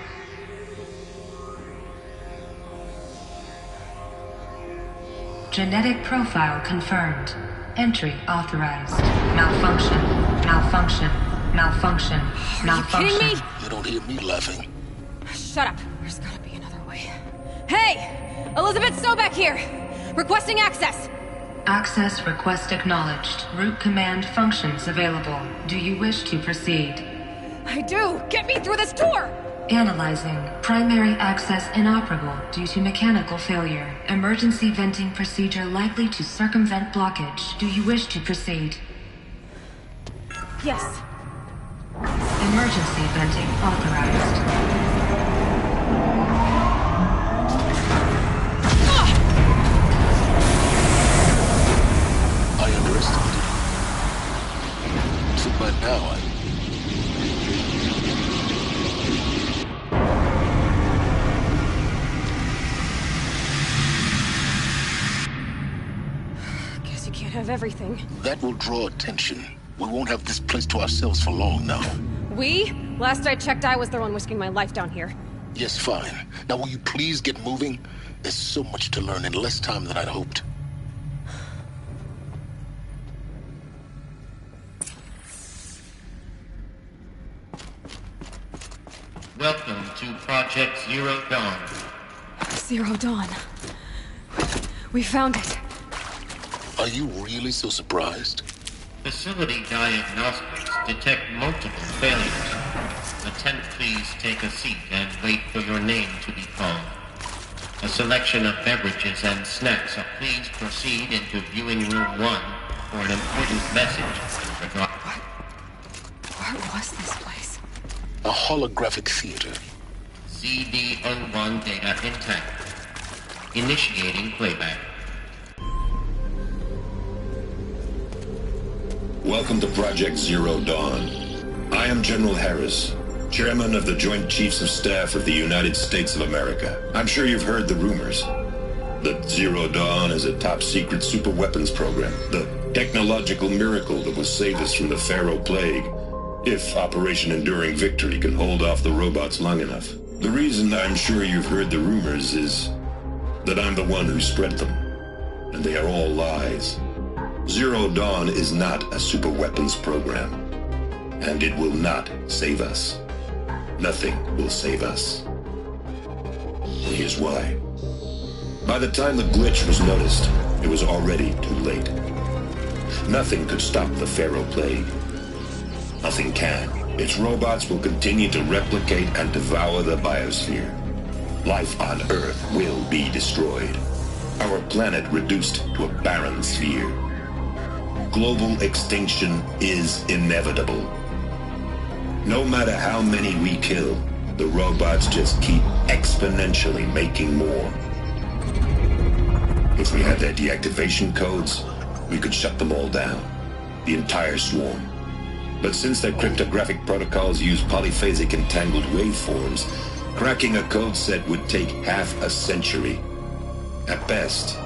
Genetic profile confirmed. Entry authorized. Malfunction. Malfunction. Malfunction. Malfunction. Are you kidding me? You don't hear me laughing. Shut up. There's gotta be another way. Hey! Elizabeth Sobek here! Requesting access! Access request acknowledged. Root command functions available. Do you wish to proceed? I do! Get me through this door! Analyzing. Primary access inoperable due to mechanical failure. Emergency venting procedure likely to circumvent blockage. Do you wish to proceed? Yes. Emergency venting authorized. I underestimated you. So by now Guess you can't have everything. that will draw attention. We won't have this place to ourselves for long now. We? Last I checked, I was the one risking my life down here. Yes, fine. Now will you please get moving? There's so much to learn in less time than I'd hoped. Project Zero Dawn. Zero Dawn. We found it. Are you really so surprised? Facility diagnostics detect multiple failures. Attend, please take a seat and wait for your name to be called. A selection of beverages and snacks. Please proceed into viewing room 1 for an important message. What was this place? A holographic theater. CD01 data intact. Initiating playback. Welcome to Project Zero Dawn. I am General Harris, Chairman of the Joint Chiefs of Staff of the United States of America. I'm sure you've heard the rumors that Zero Dawn is a top-secret super-weapons program, the technological miracle that will save us from the Pharaoh Plague, if Operation Enduring Victory can hold off the robots long enough. The reason I'm sure you've heard the rumors is that I'm the one who spread them, and they are all lies. Zero Dawn is not a super-weapons program, and it will not save us. Nothing will save us. Here's why. By the time the glitch was noticed, it was already too late. Nothing could stop the Pharaoh Plague. Nothing can. Its robots will continue to replicate and devour the biosphere. Life on Earth will be destroyed. Our planet reduced to a barren sphere. Global extinction is inevitable. No matter how many we kill, the robots just keep exponentially making more. If we had their deactivation codes, we could shut them all down. The entire swarm. But since their cryptographic protocols use polyphasic entangled waveforms, cracking a code set would take half a century. At best,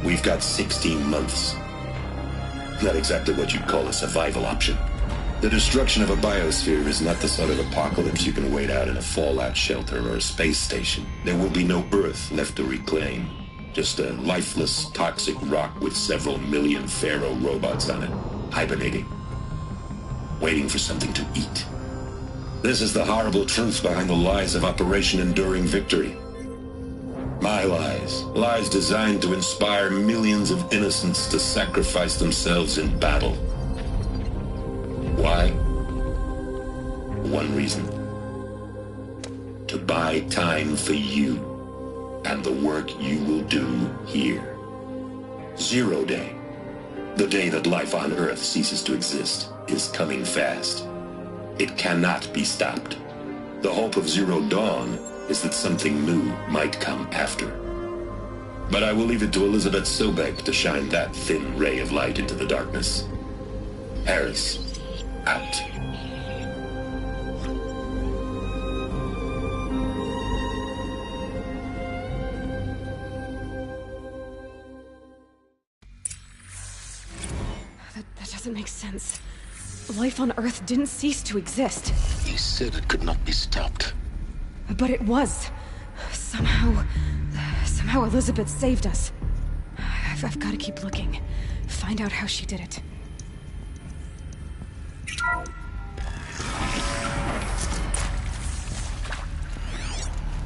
we've got 16 months. Not exactly what you'd call a survival option. The destruction of a biosphere is not the sort of apocalypse you can wait out in a fallout shelter or a space station. There will be no Earth left to reclaim. Just a lifeless, toxic rock with several million Pharaoh robots on it, hibernating, waiting for something to eat. This is the horrible truth behind the lies of Operation Enduring Victory. My lies. Lies designed to inspire millions of innocents to sacrifice themselves in battle. Why? One reason. To buy time for you and the work you will do here. Zero Day, the day that life on Earth ceases to exist, is coming fast. It cannot be stopped. The hope of Zero Dawn is that something new might come after. But I will leave it to Elizabeth Sobek to shine that thin ray of light into the darkness. Harris, out. That doesn't make sense. Life on Earth didn't cease to exist. You said it could not be stopped. But it was. Somehow Elizabeth saved us. I've got to keep looking. Find out how she did it.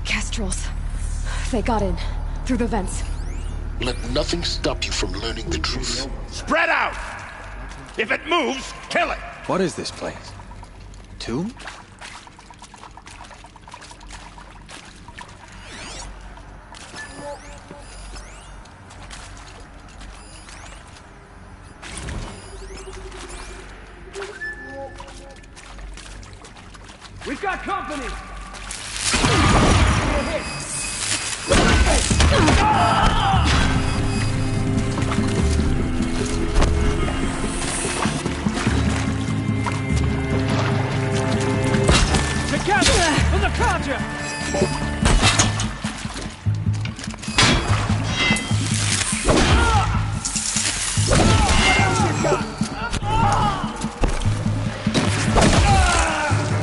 Kestrels. They got in. Through the vents. Let nothing stop you from learning the truth. Spread out! If it moves, kill it! What is this place? Tomb? We've got company! Together for the project!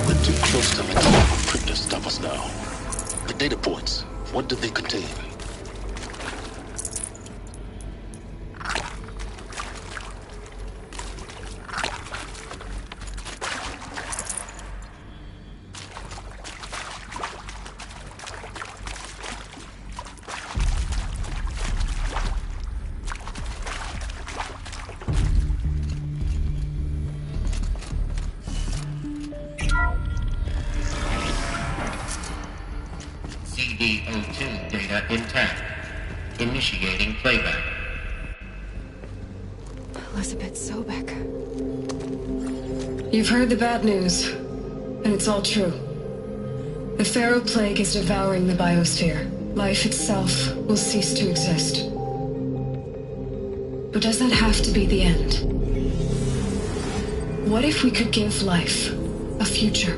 We're too close to Metallic Crypt to stop us now. The data points, what do they contain? CO2 data intact. Initiating playback. Elizabeth Sobek. You've heard the bad news, and it's all true. The Pharaoh Plague is devouring the biosphere. Life itself will cease to exist. But does that have to be the end? What if we could give life a future?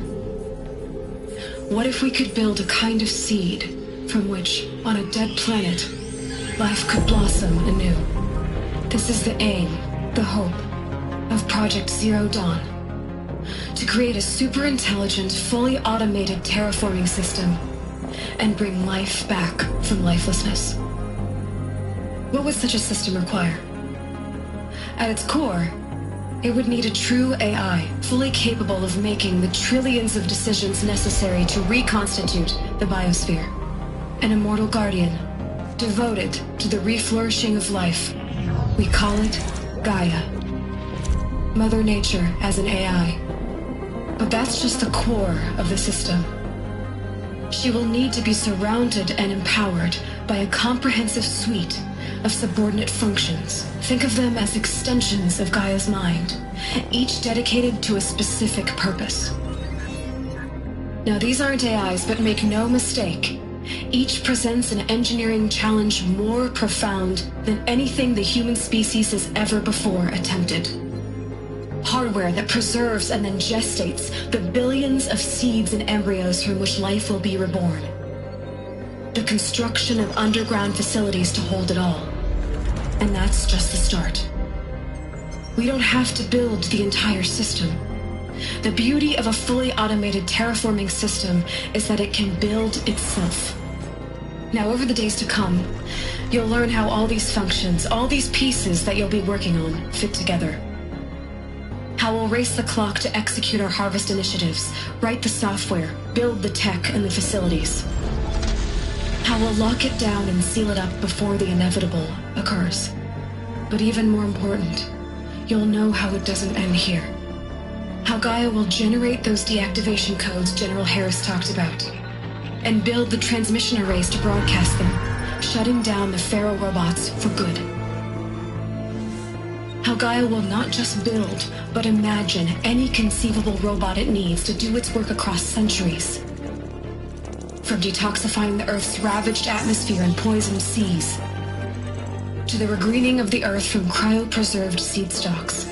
What if we could build a kind of seed from which, on a dead planet, life could blossom anew? This is the aim, the hope, of Project Zero Dawn. To create a super-intelligent, fully automated terraforming system and bring life back from lifelessness. What would such a system require? At its core, it would need a true AI, fully capable of making the trillions of decisions necessary to reconstitute the biosphere. An immortal guardian, devoted to the reflourishing of life. We call it Gaia. Mother Nature as an AI. But that's just the core of the system. She will need to be surrounded and empowered by a comprehensive suite of subordinate functions. Think of them as extensions of Gaia's mind, each dedicated to a specific purpose. Now, these aren't AIs, but make no mistake, each presents an engineering challenge more profound than anything the human species has ever before attempted. Hardware that preserves and then gestates the billions of seeds and embryos from which life will be reborn. The construction of underground facilities to hold it all. And that's just the start. We don't have to build the entire system. The beauty of a fully automated terraforming system is that it can build itself. Now, over the days to come, you'll learn how all these functions, all these pieces that you'll be working on, fit together. How we'll race the clock to execute our harvest initiatives, write the software, build the tech and the facilities. How we'll lock it down and seal it up before the inevitable occurs. But even more important, you'll know how it doesn't end here. How Gaia will generate those deactivation codes General Harris talked about, and build the transmission arrays to broadcast them, shutting down the Pharaoh robots for good. How Gaia will not just build, but imagine any conceivable robot it needs to do its work across centuries. From detoxifying the Earth's ravaged atmosphere and poisoned seas, to the regreening of the Earth from cryopreserved seed stalks,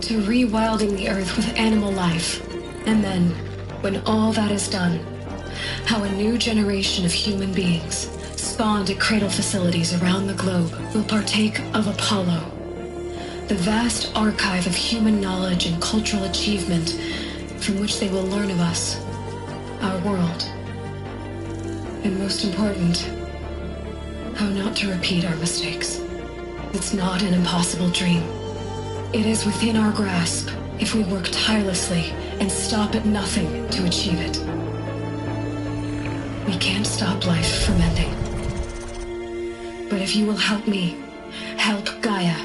to rewilding the Earth with animal life. And then, when all that is done, how a new generation of human beings, spawned at cradle facilities around the globe, will partake of Apollo, the vast archive of human knowledge and cultural achievement from which they will learn of us, our world. And most important, how not to repeat our mistakes. It's not an impossible dream. It is within our grasp if we work tirelessly and stop at nothing to achieve it. We can't stop life from ending. But if you will help me, help Gaia,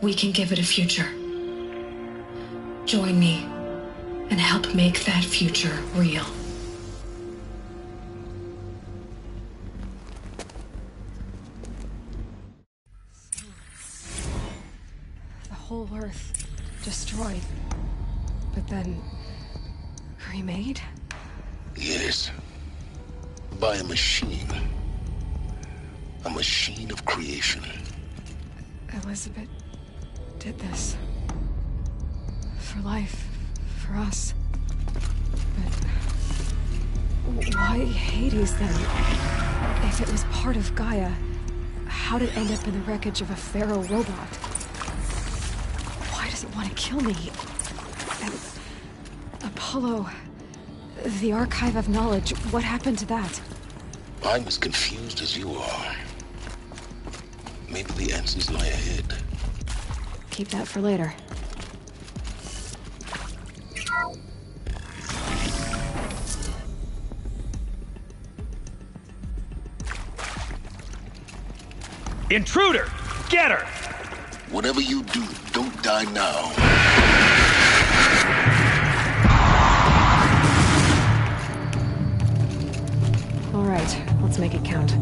we can give it a future. Join me and help make that future real. The whole Earth destroyed, but then remade? Yes. By a machine. A machine of creation. Elizabeth did this. For life. For us. But why Hades then? If it was part of Gaia, how did it end up in the wreckage of a Pharaoh robot? Why does it want to kill me? And Apollo, the Archive of Knowledge, what happened to that? I'm as confused as you are. Maybe the answers lie ahead. Keep that for later. Intruder! Get her! Whatever you do, don't die now. All right, let's make it count.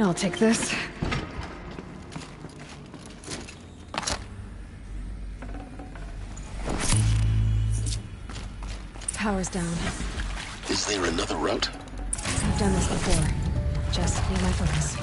I'll take this. Power's down. Is there another route? I've done this before. Just need my focus.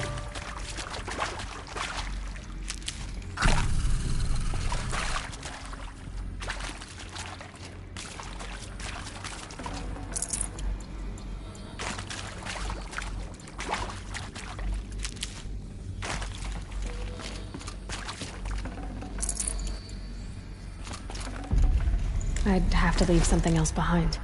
I'd have to leave something else behind.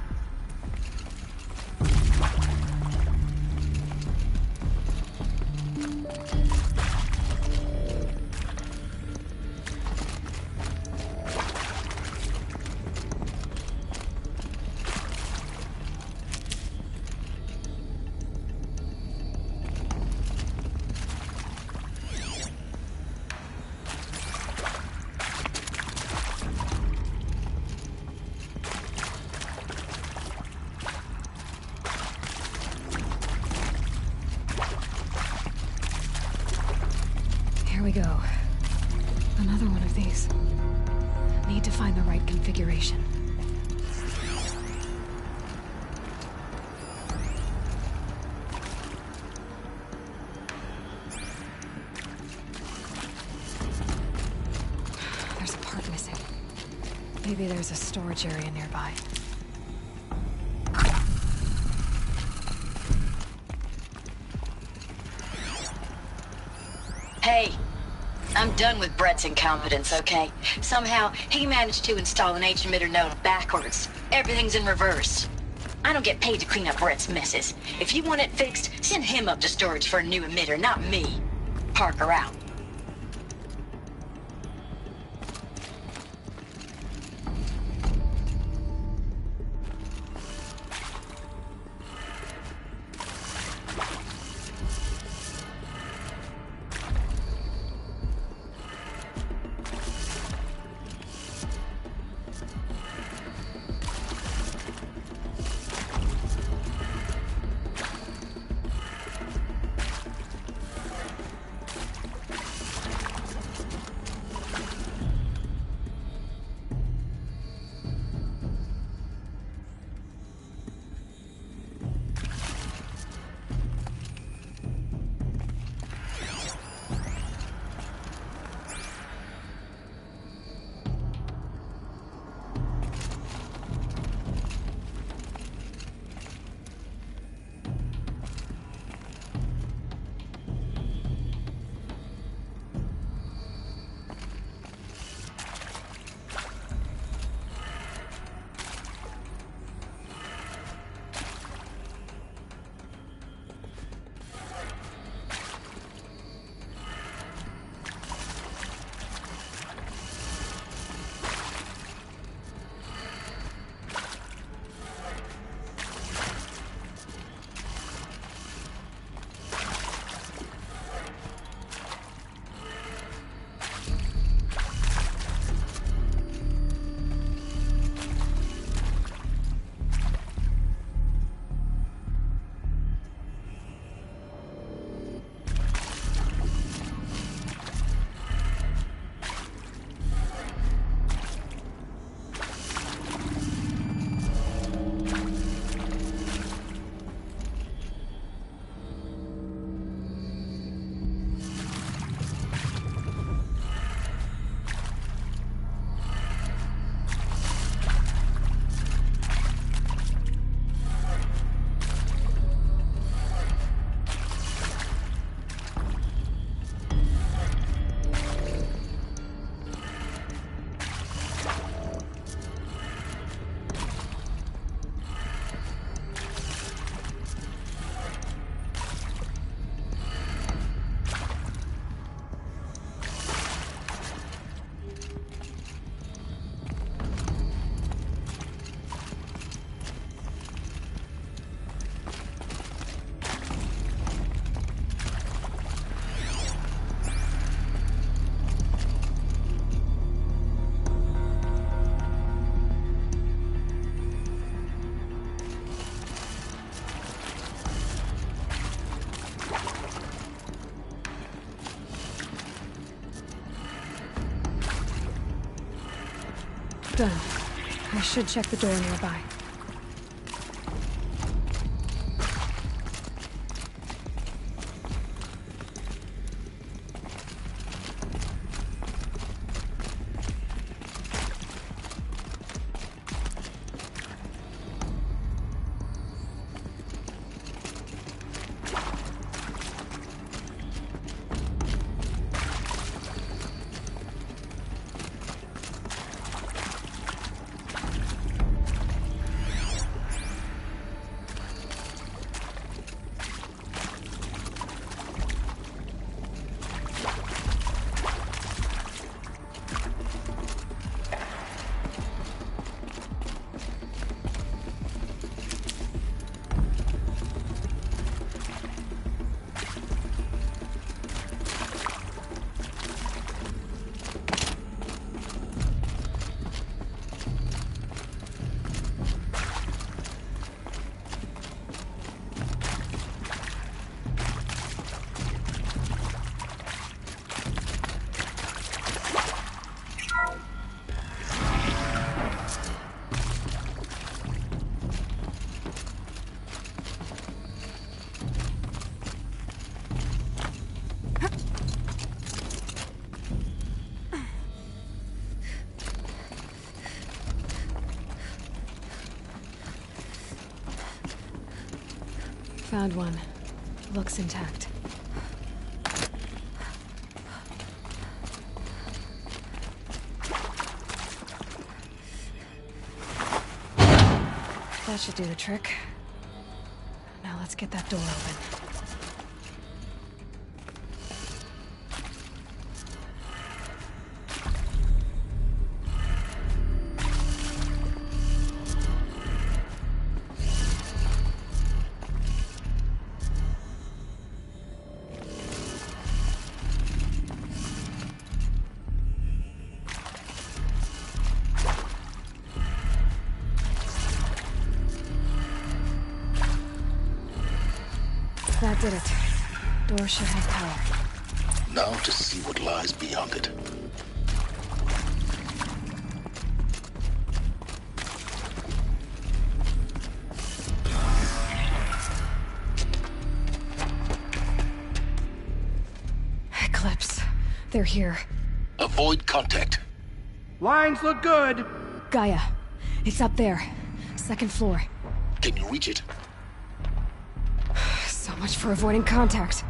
Here we go. Another one of these. Need to find the right configuration. There's a part missing. Maybe there's a storage area nearby. Hey, I'm done with Brett's incompetence, okay? Somehow, he managed to install an H-emitter node backwards. Everything's in reverse. I don't get paid to clean up Brett's messes. If you want it fixed, send him up to storage for a new emitter, not me. Parker out. I should check the door nearby. Found one. Looks intact. That should do the trick. Now let's get that door open. That did it. Door should have power. Now to see what lies beyond it. Eclipse. They're here. Avoid contact. Lines look good. Gaia. It's up there. Second floor. Can you reach it? So much for avoiding contact.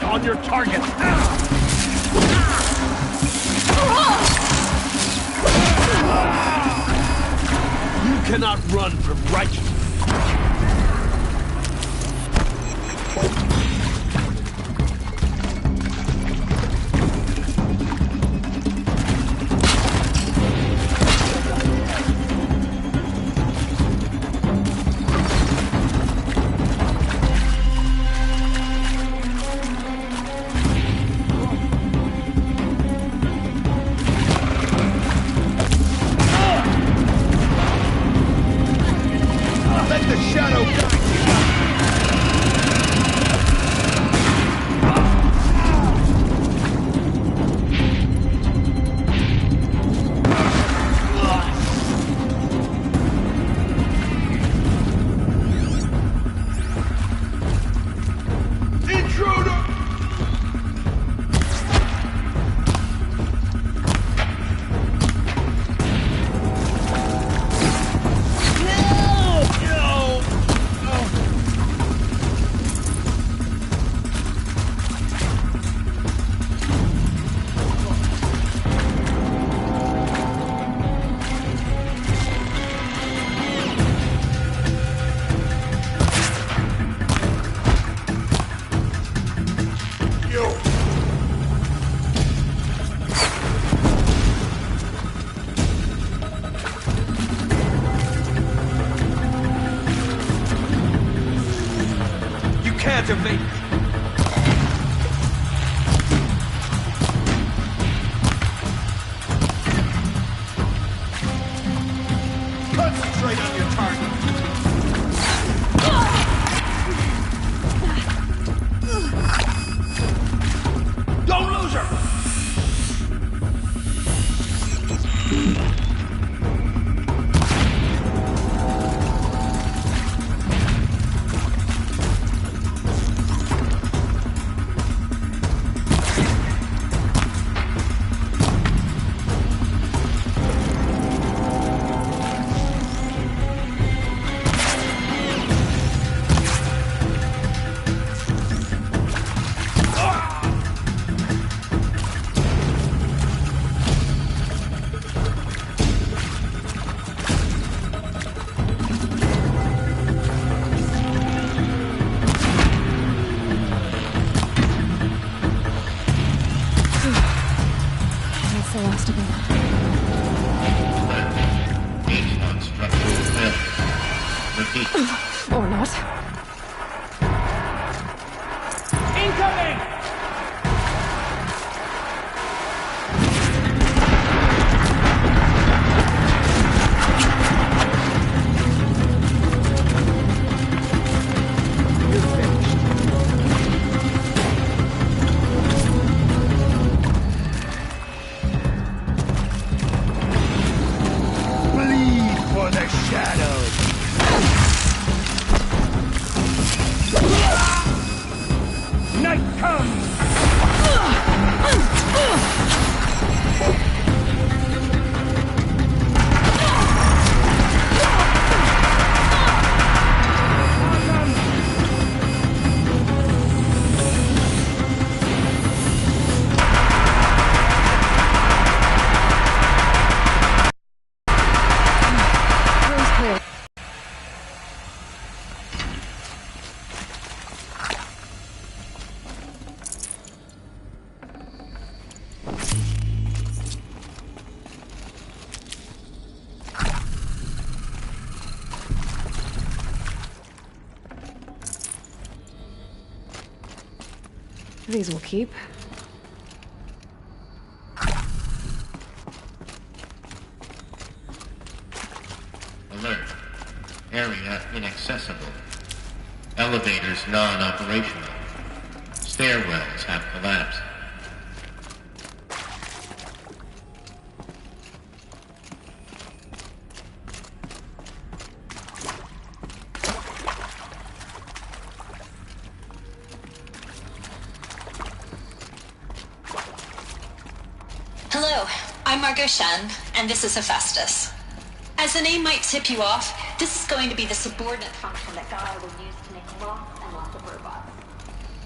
On your target. You cannot run from righteousness. activate. Concentrate on your target. Don't lose her! Or not. Incoming! Bleed for the shadows! Night comes! These will keep. Alert. Area inaccessible. Elevators non-operational. Stairwells have collapsed. Hello, I'm Margot Shen, and this is Hephaestus. As the name might tip you off, this is going to be the subordinate function that Gaia will use to make lots and lots of robots.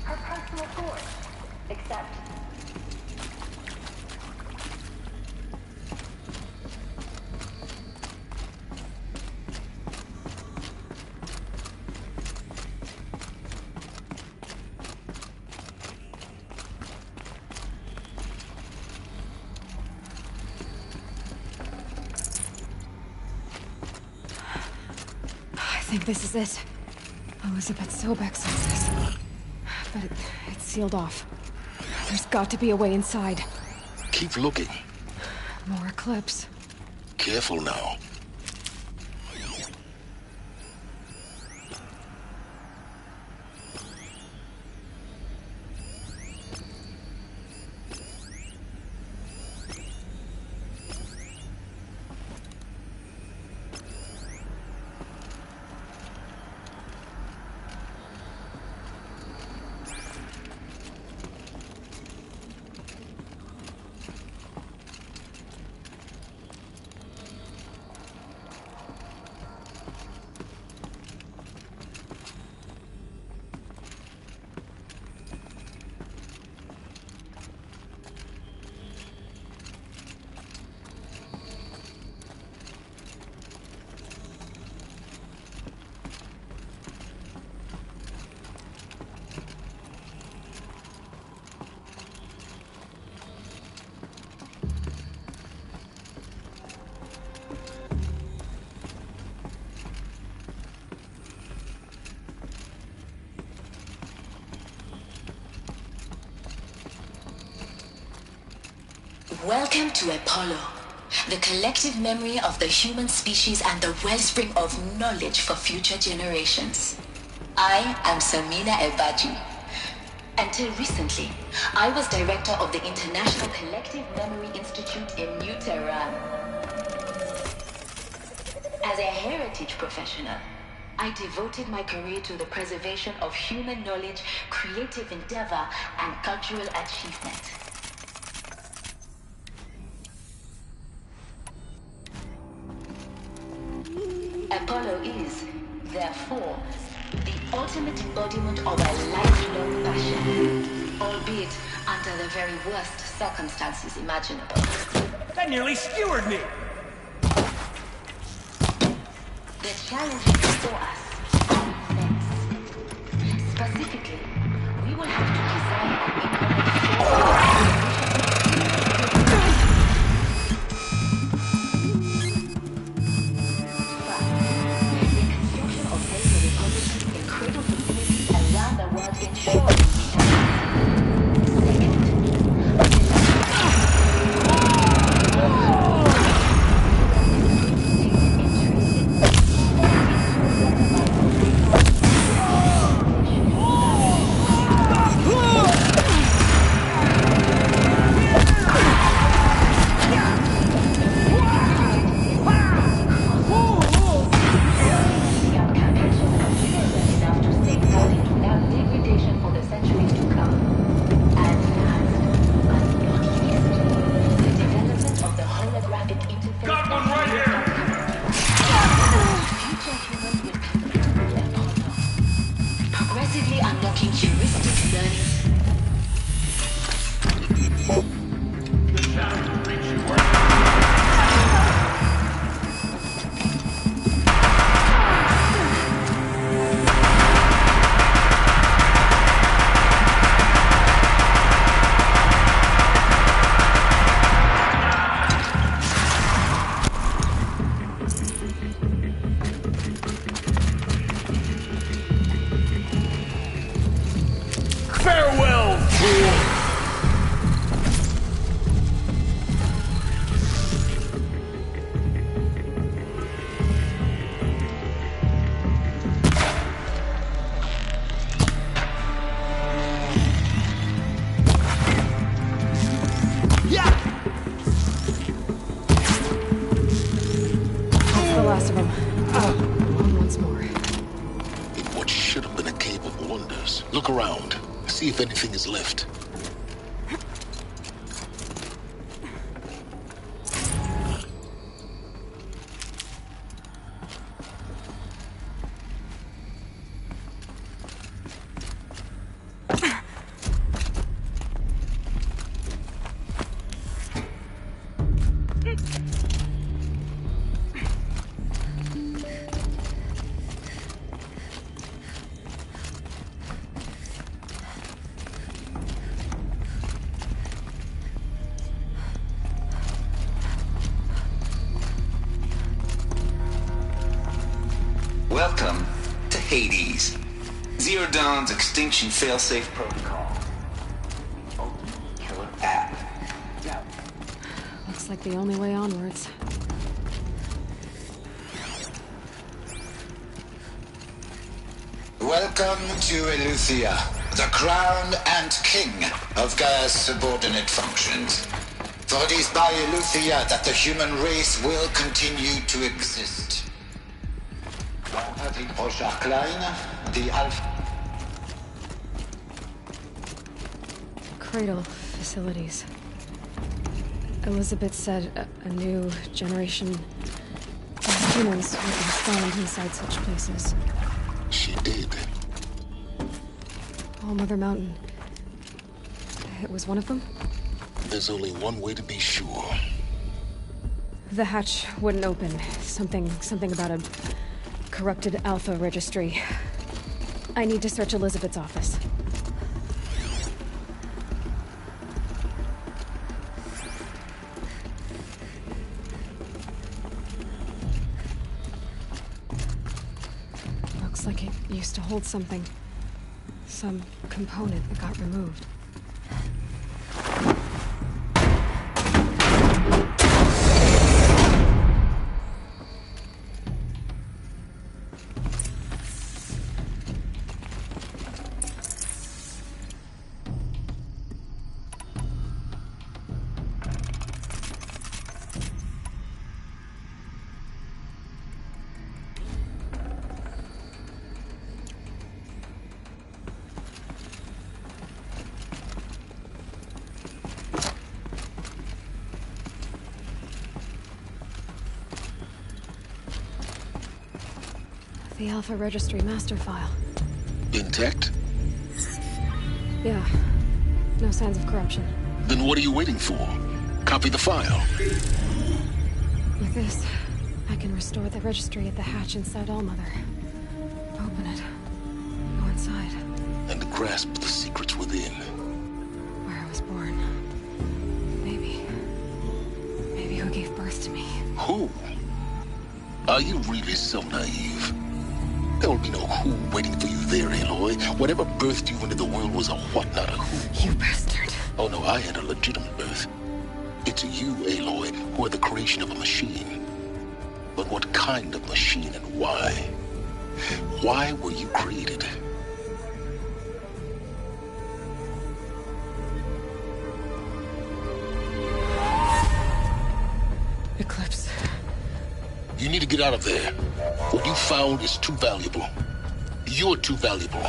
Her personal force. Except... I think this is it. Elizabeth Sobek says this. But it's sealed off. There's got to be a way inside. Keep looking. More Eclipse. Careful now. Welcome to Apollo, the collective memory of the human species and the wellspring of knowledge for future generations. I am Samina Ebaji. Until recently, I was director of the International Collective Memory Institute in New Tehran. As a heritage professional, I devoted my career to the preservation of human knowledge, creative endeavor, and cultural achievement. Apollo is, therefore, the ultimate embodiment of a lifelong passion, albeit under the very worst circumstances imaginable. That nearly skewered me! The challenges before us are immense. Specifically, we will have to design and Look around. See if anything is left. Welcome to Hades. Zero Dawn's extinction failsafe protocol. Ultimate killer app. Now, looks like the only way onwards. welcome to Eleuthia, the crown and king of Gaia's subordinate functions. For it is by Eleuthia that the human race will continue to exist. The Proshar Klein, the Alpha Cradle facilities. Elizabeth said a new generation of humans would be found inside such places. She did. All Mother Mountain. It was one of them? There's only one way to be sure. The hatch wouldn't open. Something about a corrupted Alpha registry. I need to search Elizabeth's office. Looks like it used to hold something. Some component that got removed. the Alpha Registry master file. Intact? Yeah. No signs of corruption. Then what are you waiting for? Copy the file. With this, I can restore the registry at the hatch inside Allmother. Open it. Go inside. And grasp the secrets within. Where I was born. Maybe who gave birth to me. Who? Are you really so naive? There will be no who waiting for you there, Aloy. Whatever birthed you into the world was a what, not a who. You bastard. Oh no, I had a legitimate birth. It's you, Aloy, who are the creation of a machine. But what kind of machine and why? Why were you created? Eclipse. You need to get out of there. What you found is too valuable. You're too valuable.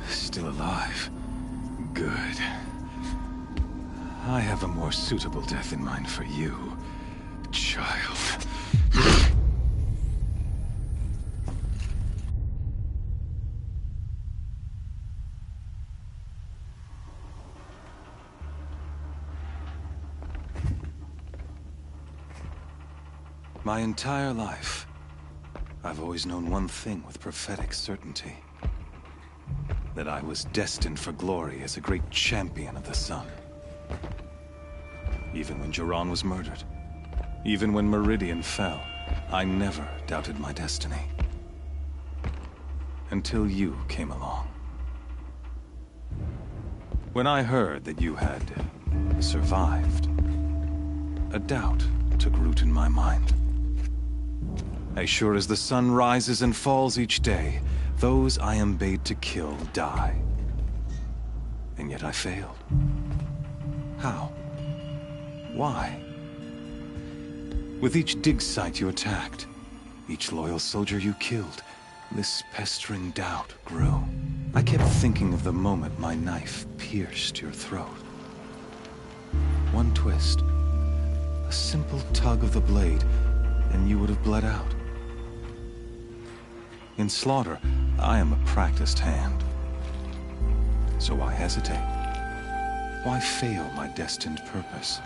Still alive. Good. I have a more suitable death in mind for you, child. My entire life, I've always known one thing with prophetic certainty. That I was destined for glory as a great champion of the sun. Even when Jiran was murdered, even when Meridian fell, I never doubted my destiny. Until you came along. When I heard that you had survived, a doubt took root in my mind. As sure as the sun rises and falls each day, those I am bade to kill die. And yet I failed. How? Why? With each dig site you attacked, each loyal soldier you killed, this pestering doubt grew. I kept thinking of the moment my knife pierced your throat. One twist, a simple tug of the blade, and you would have bled out. In slaughter, I am a practiced hand. So why hesitate? Why fail my destined purpose?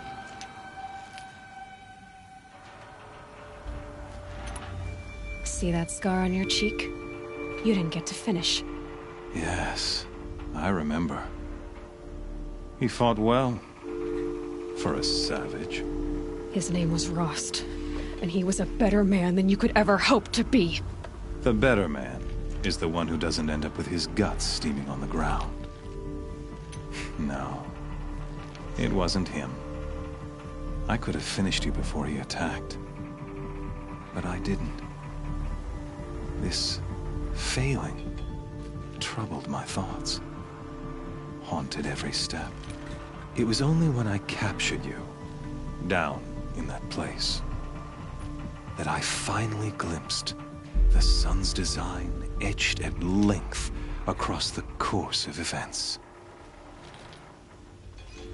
See that scar on your cheek? You didn't get to finish. Yes, I remember. He fought well. For a savage. His name was Rost, and he was a better man than you could ever hope to be. The better man is the one who doesn't end up with his guts steaming on the ground. No, it wasn't him. I could have finished you before he attacked. But I didn't. This failing troubled my thoughts, haunted every step. It was only when I captured you, down in that place, that I finally glimpsed the sun's design etched at length across the course of events.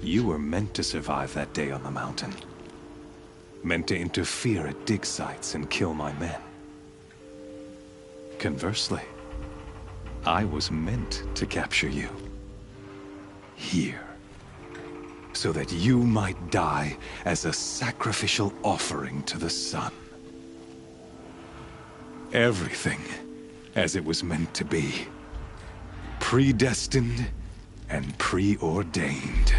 You were meant to survive that day on the mountain. Meant to interfere at dig sites and kill my men. Conversely, I was meant to capture you. Here. So that you might die as a sacrificial offering to the sun. Everything as it was meant to be. Predestined and preordained.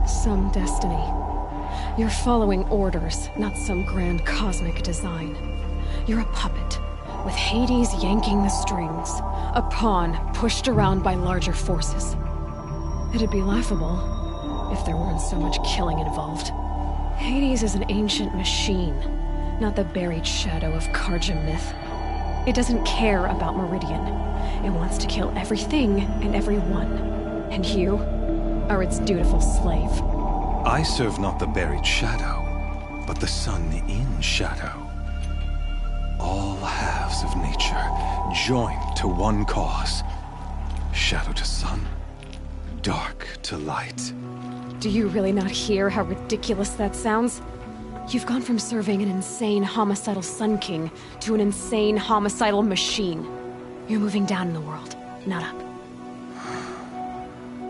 Some destiny. You're following orders, not some grand cosmic design. You're a puppet, with Hades yanking the strings, a pawn pushed around by larger forces. It'd be laughable if there weren't so much killing involved. Hades is an ancient machine, not the buried shadow of Carja myth. It doesn't care about Meridian. It wants to kill everything and everyone. And you are its dutiful slave. I serve not the buried shadow, but the sun in shadow. All halves of nature joined to one cause. Shadow to sun, dark to light. Do you really not hear how ridiculous that sounds? You've gone from serving an insane homicidal Sun King to an insane homicidal machine. You're moving down in the world, not up.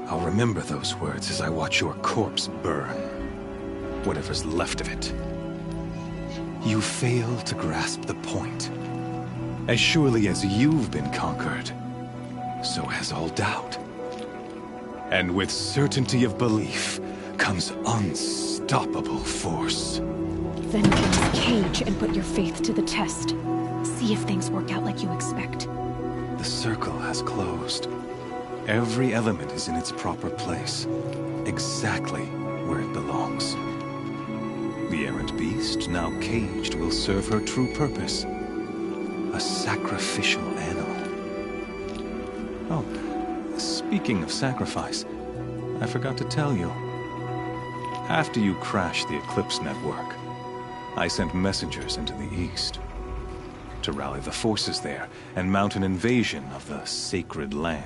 I'll remember those words as I watch your corpse burn. Whatever's left of it. You fail to grasp the point. As surely as you've been conquered, so has all doubt. And with certainty of belief comes unstoppable force. Then get this cage and put your faith to the test. See if things work out like you expect. The circle has closed. Every element is in its proper place, exactly where it belongs. The errant beast, now caged, will serve her true purpose. A sacrificial animal. Oh, speaking of sacrifice, I forgot to tell you. After you crashed the Eclipse network, I sent messengers into the east to rally the forces there and mount an invasion of the sacred land.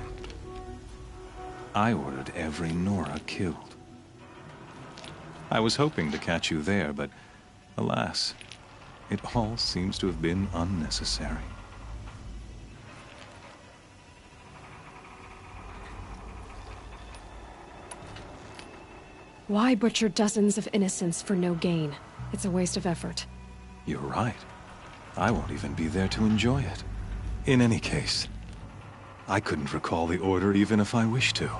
I ordered every Nora killed. I was hoping to catch you there, but alas, it all seems to have been unnecessary. Why butcher dozens of innocents for no gain? It's a waste of effort. You're right. I won't even be there to enjoy it. In any case, I couldn't recall the order even if I wished to.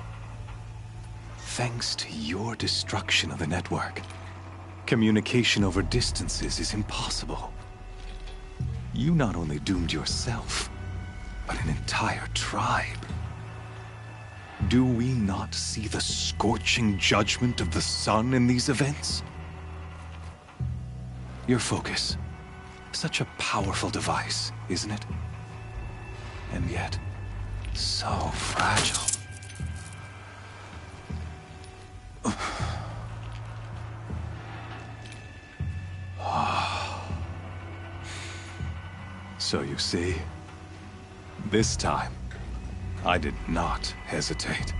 Thanks to your destruction of the network, communication over distances is impossible. You not only doomed yourself, but an entire tribe. Do we not see the scorching judgment of the sun in these events? Your focus. Such a powerful device, isn't it? And yet, so fragile. So you see, this time, I did not hesitate.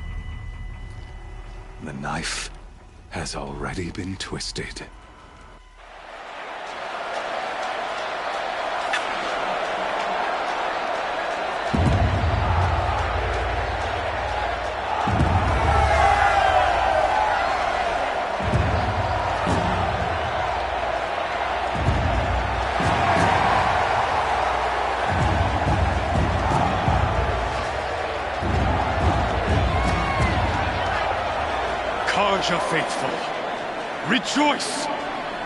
The knife has already been twisted. Carja faithful, rejoice!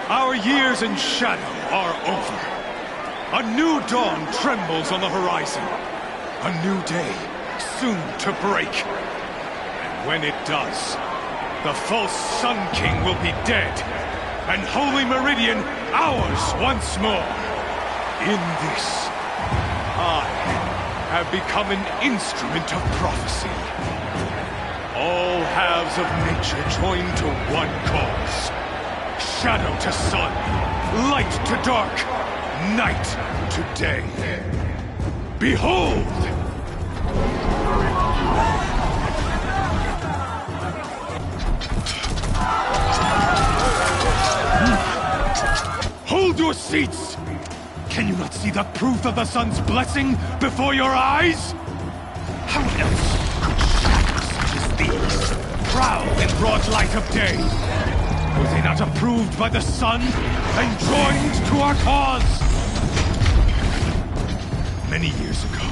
Our years in shadow are over. A new dawn trembles on the horizon. A new day soon to break. And when it does, the false Sun King will be dead, and Holy Meridian ours once more. In this, I have become an instrument of prophecy. All halves of nature joined to one cause. Shadow to sun, light to dark, night to day. Behold! Hold your seats! Can you not see the proof of the sun's blessing before your eyes? How else proud in broad light of day? Were they not approved by the sun and joined to our cause? Many years ago,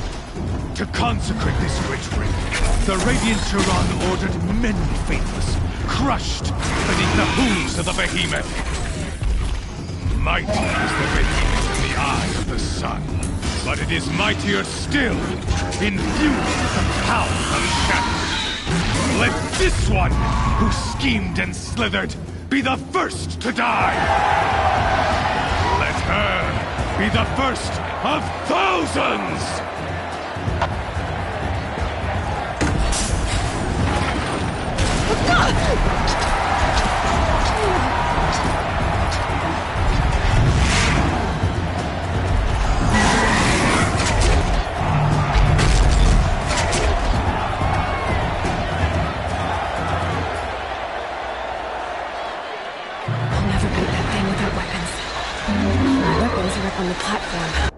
to consecrate this great ring, the Radiant Turan ordered many faithless, crushed beneath the hooves of the behemoth. Mighty is the behemoth in the eye of the sun. but it is mightier still, infused with the power of shadow. Let this one, who schemed and slithered, be the first to die! Let her be the first of thousands! I'll never beat that thing without weapons. My weapons are up on the platform.